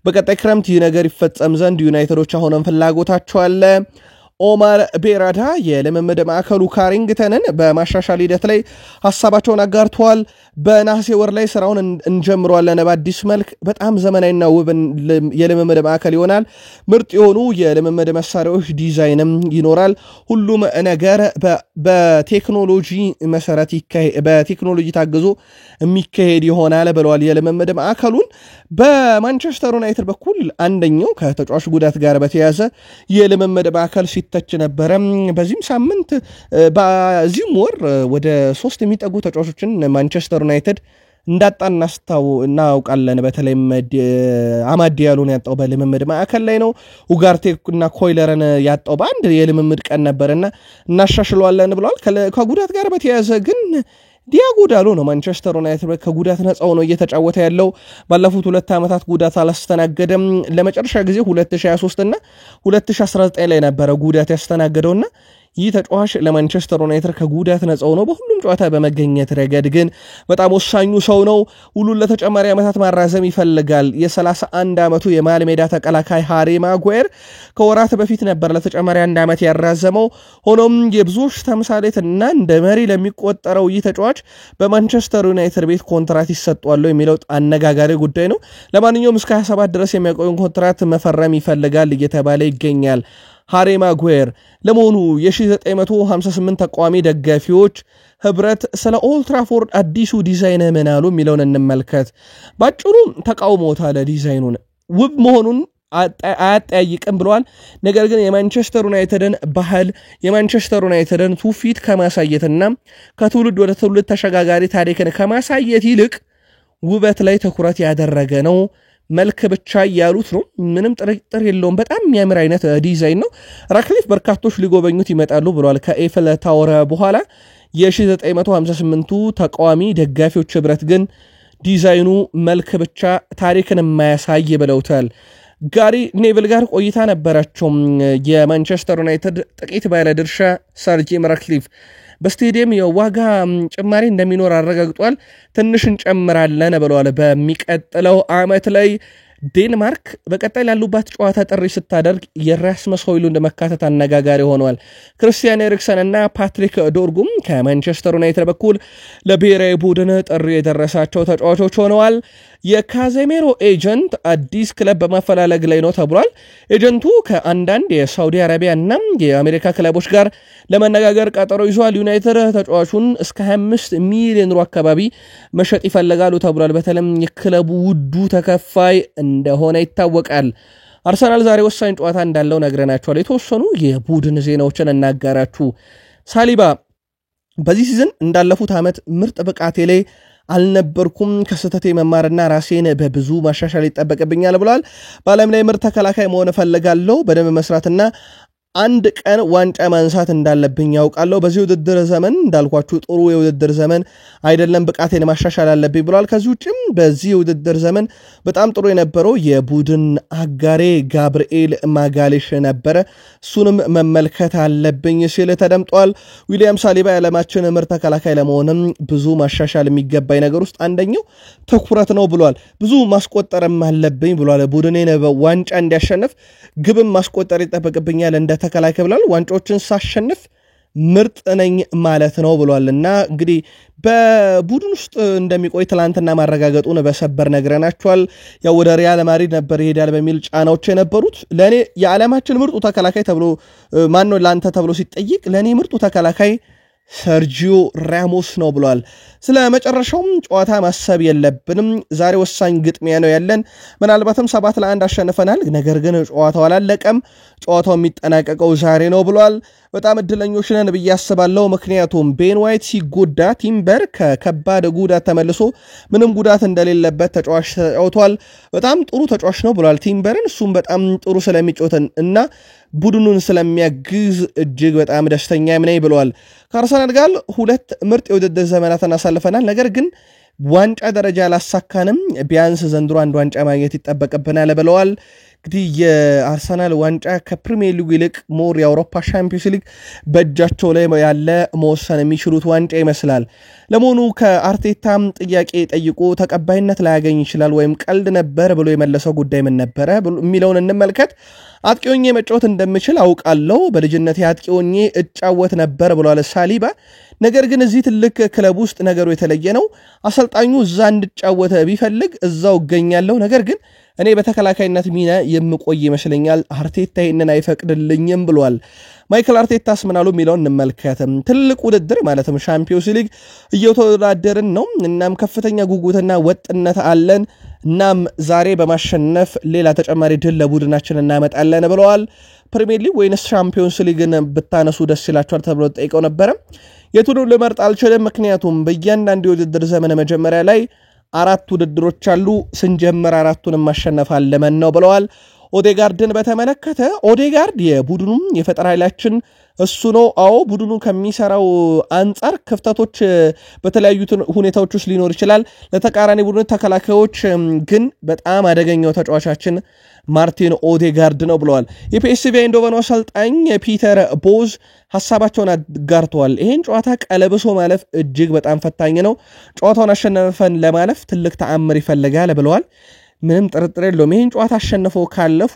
በቀጣይ ክረምት ይህ ነገር ይፈጸም ዘንድ ዩናይትዶች አሁንም ፍላጎታቸው አለ። ኦማር ቤራዳ የልምምድ ማዕከሉ ካሪንግተንን በማሻሻል ሂደት ላይ ሐሳባቸውን አጋርተዋል። በነሐሴ ወር ላይ ስራውን እንጀምረዋለን በአዲስ መልክ በጣም ዘመናዊና ውብ የልምምድ ማዕከል ይሆናል። ምርጥ የሆኑ የልምምድ መሳሪያዎች ዲዛይንም ይኖራል። ሁሉም ነገር በቴክኖሎጂ መሰረት በቴክኖሎጂ ታግዞ የሚካሄድ ይሆናል ብለዋል። የልምምድ ማዕከሉን በማንቸስተር ዩናይትድ በኩል አንደኛው ከተጫዋች ጉዳት ጋር በተያያዘ የልምምድ ማዕከል ሲተች ነበረ። በዚህም ሳምንት በዚህም ወር ወደ 3 የሚጠጉ ተጫዋቾችን ማንቸስተር ዩናይትድ እንዳጣ እናውቃለን። በተለይም አማድ ዲያሎን ያጣው በልምምድ ማዕከል ላይ ነው። ኡጋርቴና ኮይለርን ያጣው በአንድ የልምምድ ቀን ነበርና እናሻሽለዋለን ብለዋል። ከጉዳት ጋር በተያያዘ ግን ዲያጎ ዳሎ ነው ማንቸስተር ዩናይትድ ከጉዳት ነፃ ሆኖ እየተጫወተ ያለው። ባለፉት 2 ዓመታት ጉዳት አላስተናገደም። ለመጨረሻ ጊዜ 2023 እና 2019 ላይ ነበረ ጉዳት ያስተናገደውና ይህ ተጫዋች ለማንቸስተር ዩናይትድ ከጉዳት ነፃ ሆኖ በሁሉም ጨዋታ በመገኘት ረገድ ግን በጣም ወሳኙ ሰው ነው። ሁሉን ለተጨማሪ ዓመታት ማራዘም ይፈልጋል። የ31 ዓመቱ የመሃል ሜዳ ተከላካይ ሃሪ ማጓየር ከወራት በፊት ነበር ለተጨማሪ 1 ዓመት ያራዘመው። ሆኖም የብዙዎች ተምሳሌትና እንደ መሪ ለሚቆጠረው ይህ ተጫዋች በማንቸስተር ዩናይትድ ቤት ኮንትራት ይሰጧል የሚለው አነጋጋሪ ጉዳይ ነው። ለማንኛውም እስከ 27 ድረስ የሚያቆየውን ኮንትራት መፈረም ይፈልጋል እየተባለ ይገኛል። ሃሪ ማጓየር ለመሆኑ የ1958 ተቃዋሚ ደጋፊዎች ህብረት ስለ ኦልትራፎርድ አዲሱ ዲዛይን ምን አሉ የሚለውን እንመልከት። ባጭሩ ተቃውሞታል። ዲዛይኑን ውብ መሆኑን አያጠያይቅም ብለዋል። ነገር ግን የማንቸስተር ዩናይትድን ባህል የማንቸስተር ዩናይትድን ትውፊት ከማሳየትና ከትውልድ ወደ ትውልድ ተሸጋጋሪ ታሪክን ከማሳየት ይልቅ ውበት ላይ ትኩረት ያደረገ ነው። መልክ ብቻ ያሉት ነው። ምንም ጥርጥር የለውም። በጣም የሚያምር አይነት ዲዛይን ነው። ራትክሊፍ በርካቶች ሊጎበኙት ይመጣሉ ብለዋል። ከኤፍል ታወር በኋላ የ1958ቱ ተቃዋሚ ደጋፊዎች ህብረት ግን ዲዛይኑ መልክ ብቻ ታሪክን የማያሳይ ብለውታል። ጋሪ ኔቭል ጋር ቆይታ ነበራቸው የማንቸስተር ዩናይትድ ጥቂት ባለድርሻ ሰር ጂም ራትክሊፍ በስቴዲየም የዋጋ ጭማሪ እንደሚኖር አረጋግጧል። ትንሽ እንጨምራለን ብለዋል። በሚቀጥለው ዓመት ላይ ዴንማርክ በቀጣይ ላሉባት ጨዋታ ጥሪ ስታደርግ የራስመስ ሆይሉንድ መካተት አነጋጋሪ ሆኗል። ክርስቲያን ኤሪክሰን እና ፓትሪክ ዶርጉም ከማንቸስተር ዩናይትድ በኩል ለብሔራዊ ቡድን ጥሪ የደረሳቸው ተጫዋቾች ሆነዋል። የካዜሜሮ ኤጀንት አዲስ ክለብ በማፈላለግ ላይ ነው ተብሏል። ኤጀንቱ ከአንዳንድ የሳውዲ አረቢያ እና የአሜሪካ ክለቦች ጋር ለመነጋገር ቀጠሮ ይዟል። ዩናይትድ ተጫዋቹን እስከ 25 ሚሊዮን ዩሮ አካባቢ መሸጥ ይፈልጋሉ ተብሏል። በተለይም የክለቡ ውዱ ተከፋይ እንደሆነ ይታወቃል። አርሰናል ዛሬ ወሳኝ ጨዋታ እንዳለው ነግረናቸዋል። የተወሰኑ የቡድን ዜናዎችን እናጋራችሁ። ሳሊባ በዚህ ሲዝን እንዳለፉት ዓመት ምርጥ ብቃቴ ላይ አልነበርኩም። ከስተቴ መማርና ራሴን በብዙ ማሻሻል ይጠበቅብኛል ብለዋል። በዓለም ላይ ምርጥ ተከላካይ መሆን እፈልጋለሁ። በደንብ መስራትና አንድ ቀን ዋንጫ ማንሳት እንዳለብኝ ያውቃለሁ። በዚህ ውድድር ዘመን እንዳልኳችሁ ጥሩ የውድድር ዘመን አይደለም፣ ብቃቴን ማሻሻል አለብኝ ብለዋል። ከዚህ ውጭም በዚህ ውድድር ዘመን በጣም ጥሩ የነበረው የቡድን አጋሬ ጋብርኤል ማጋሌሽ ነበረ፣ እሱንም መመልከት አለብኝ ሲል ተደምጧል። ዊሊያም ሳሊባ የዓለማችን ምርጥ ተከላካይ ለመሆንም ብዙ ማሻሻል የሚገባኝ ነገር ውስጥ አንደኛው ትኩረት ነው ብሏል። ብዙ ማስቆጠርም አለብኝ ብሏል። ቡድኔን ዋንጫ እንዲያሸንፍ ግብም ማስቆጠር ይጠበቅብኛል እንደ ተከላካይ ብሏል። ዋንጫዎችን ሳሸንፍ ምርጥ ነኝ ማለት ነው ብሏልና እንግዲህ በቡድን ውስጥ እንደሚቆይ ትላንትና ማረጋገጡን በሰበር ነግረናቸዋል። ያው ወደ ሪያል ማድሪድ ነበር ይሄዳል በሚል ጫናዎች የነበሩት ለኔ የዓለማችን ምርጡ ተከላካይ ተብሎ ማን ነው ላንተ ተብሎ ሲጠይቅ ለኔ ምርጡ ተከላካይ ሰርጂዮ ራሞስ ነው ብሏል። ስለ መጨረሻውም ጨዋታ ማሰብ የለብንም ዛሬ ወሳኝ ግጥሚያ ነው ያለን ምናልባትም 7-1 አሸንፈናል ነገር ግን ጨዋታው አላለቀም ጨዋታው የሚጠናቀቀው ዛሬ ነው ብሏል። በጣም እድለኞች ነን ብዬ አስባለሁ ምክንያቱም ቤን ዋይት ሲጎዳ ቲምበር ከከባድ ጉዳት ተመልሶ ምንም ጉዳት እንደሌለበት ተጫዋች ተጫውቷል። በጣም ጥሩ ተጫዋች ነው ብሏል ቲምበርን እሱም በጣም ጥሩ ስለሚጫወተን እና ቡድኑን ስለሚያግዝ እጅግ በጣም ደስተኛ ነኝ ብሏል። ከአርሰናል ጋር ሁለት ምርጥ የውድድር ዘመናትን አሳልፈናል ነገር ግን ዋንጫ ደረጃ ላሳካንም ቢያንስ ዘንድሮ አንድ ዋንጫ ማግኘት ይጠበቅብናል ብለዋል። እንግዲህ የአርሰናል ዋንጫ ከፕሪሚየር ሊግ ይልቅ ሞር የአውሮፓ ሻምፒዮንስ ሊግ በእጃቸው ላይ ያለ መወሰን የሚችሉት ዋንጫ ይመስላል። ለመሆኑ ከአርቴታም ጥያቄ ጠይቆ ተቀባይነት ላያገኝ ይችላል ወይም ቀልድ ነበር ብሎ የመለሰው ጉዳይ ምን ነበረ የሚለውን እንመልከት። አጥቂዎኜ መጫወት እንደምችል አውቃለሁ በልጅነቴ አጥቂዎኜ እጫወት ነበር ብሏል ሳሊባ። ነገር ግን እዚህ ትልቅ ክለብ ውስጥ ነገሩ የተለየ ነው አሰልጣኙ እዛ እንድጫወት ቢፈልግ እዛው እገኛለሁ ነገር ግን እኔ በተከላካይነት ሚና የምቆይ ይመስለኛል አርቴታ ይሄንን አይፈቅድልኝም ብሏል። ማይክል አርቴታስ ምናሉ የሚለውን እንመልከት። ትልቅ ውድድር ማለትም ሻምፒዮንስ ሊግ እየተወዳደርን ነው እናም ከፍተኛ ጉጉትና ወጥነት አለን እናም ዛሬ በማሸነፍ ሌላ ተጨማሪ ድል ለቡድናችን እናመጣለን ብለዋል። ፕሪሚየር ሊግ ወይስ ሻምፒዮንስ ሊግን ብታነሱ ደስ ይላችኋል ተብሎ ተጠይቀው ነበር። የቱን ልመርጥ አልችልም ምክንያቱም በእያንዳንዱ የውድድር ዘመን መጀመሪያ ላይ 4 ውድድሮች አሉ ስንጀምር 4ቱንም ማሸነፍ አለመን ነው ብለዋል። ኦዴጋርድን በተመለከተ ኦዴጋርድ የቡድኑም የፈጠራ ኃይላችን እሱ ነው። አዎ ቡድኑ ከሚሰራው አንፃር ክፍተቶች በተለያዩ ሁኔታዎች ውስጥ ሊኖር ይችላል ለተቃራኒ ቡድን ተከላካዮች ግን በጣም አደገኛው ተጫዋቻችን ማርቲን ኦዴጋርድ ነው ብለዋል። የፒኤስቪ አይንዶቨን አሰልጣኝ ፒተር ቦዝ ሐሳባቸውን አጋርተዋል። ይሄን ጨዋታ ቀለብሶ ማለፍ እጅግ በጣም ፈታኝ ነው ጨዋታውን አሸነፈን ለማለፍ ትልቅ ተአምር ይፈልጋል ብለዋል። ምንም ጥርጥር የለውም ይሄን ጨዋታ አሸንፈው ካለፉ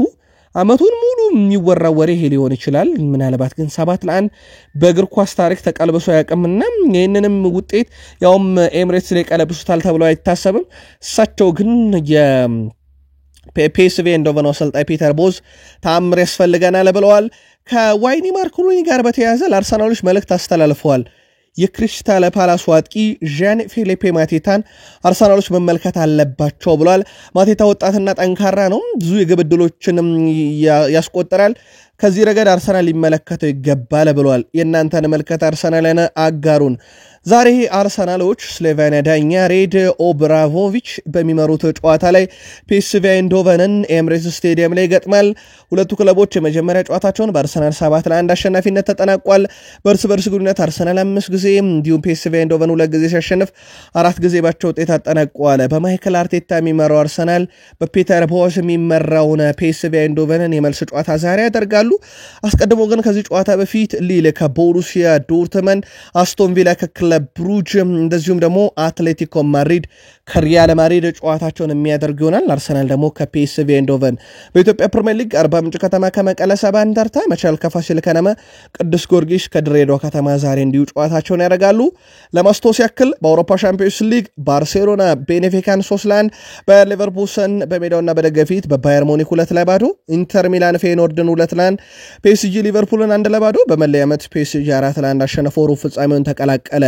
አመቱን ሙሉ የሚወራው ወሬ ሊሆን ይችላል ምናልባት ግን 7-1 በእግር ኳስ ታሪክ ተቀልብሶ ያቀምና ይሄንንም ውጤት ያውም ኤምሬትስ ላይ ቀለብሱታል ተብሎ አይታሰብም። እሳቸው ግን የፒኤስቪ አይንዶቨን አሰልጣኝ ፒተር ቦዝ ተአምር ያስፈልገናል ብለዋል። ከዋይኒ ማርኩሩኒ ጋር በተያያዘ ለአርሰናሎች መልእክት አስተላልፈዋል። የክሪስታል ፓላስ አጥቂ ዣን ፊሊፔ ማቴታን አርሰናሎች መመልከት አለባቸው ብሏል። ማቴታ ወጣትና ጠንካራ ነው ብዙ የግብ ዕድሎችንም ያስቆጥራል ከዚህ ረገድ አርሰናል ሊመለከተው ይገባል ብሏል። የእናንተን መልከት አርሰናልን አጋሩን። ዛሬ አርሰናሎች ስሌቫን ዳኛ ሬድ ኦብራቮቪች በሚመሩት ጨዋታ ላይ ፒኤስቪ አይንዶቨንን ኤምሬትስ ስቴዲየም ላይ ገጥማል። ሁለቱ ክለቦች የመጀመሪያ ጨዋታቸውን በአርሰናል 7-1 አሸናፊነት ተጠናቋል። በእርስ በርስ ግንኙነት አርሰናል 5 ጊዜ እንዲሁም ፒኤስቪ አይንዶቨን 2 ጊዜ ሲያሸንፍ 4 ጊዜ ባቸው ውጤት አጠናቋል። በማይክል አርቴታ የሚመራው አርሰናል በፒተር ቦዝ የሚመራውን ፒኤስቪ አይንዶቨንን የመልስ ጨዋታ ዛሬ ያደርጋሉ። አስቀድሞ ግን ከዚህ ጨዋታ በፊት ሊል ከቦሩሲያ ዶርትመንድ አስቶን ቪላ ከክለብ ብሩጅ እንደዚሁም ደግሞ አትሌቲኮ ማድሪድ ከሪያል ማድሪድ ጨዋታቸውን የሚያደርጉ ይሆናል። አርሰናል ደግሞ ከፒኤስቪ አይንዶቨን። በኢትዮጵያ ፕሪሚየር ሊግ አርባ ምንጭ ከተማ ከመቀለ ሰባ እንደርታ፣ መቻል ከፋሲል ከነማ፣ ቅዱስ ጊዮርጊስ ከድሬዳዋ ከተማ ዛሬ እንዲሁ ጨዋታቸውን ያደርጋሉ። ለማስታወስ ያክል በአውሮፓ ሻምፒዮንስ ሊግ ባርሴሎና ቤኔፊካን 3-1፣ ባየር ሌቨርኩሰን በሜዳውና በደገፊት በባየር ሙኒክ 2-0፣ ኢንተር ሚላን ፌኖርድን 2-1፣ ፒኤስጂ ሊቨርፑልን 1-0 በመለያ ዓመት ፒኤስጂ 4-1 አሸንፎ ሩብ ፍጻሜውን ተቀላቀለ።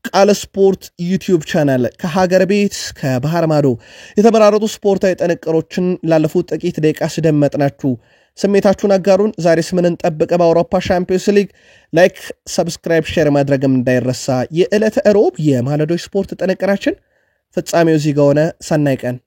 ቃል ስፖርት ዩቲዩብ ቻናል ከሀገር ቤት ከባህር ማዶ የተመራረጡ ስፖርታዊ ጥንቅሮችን ላለፉት ጥቂት ደቂቃ ስደመጥናችሁ ስሜታችሁን አጋሩን። ዛሬስ ምን እንጠብቅ በአውሮፓ ሻምፒዮንስ ሊግ? ላይክ፣ ሰብስክራይብ፣ ሼር ማድረግም እንዳይረሳ። የዕለተ ሮብ የማለዶ ስፖርት ጥንቅራችን ፍጻሜው እዚህ ጋር ሆነ። ሰናይ ቀን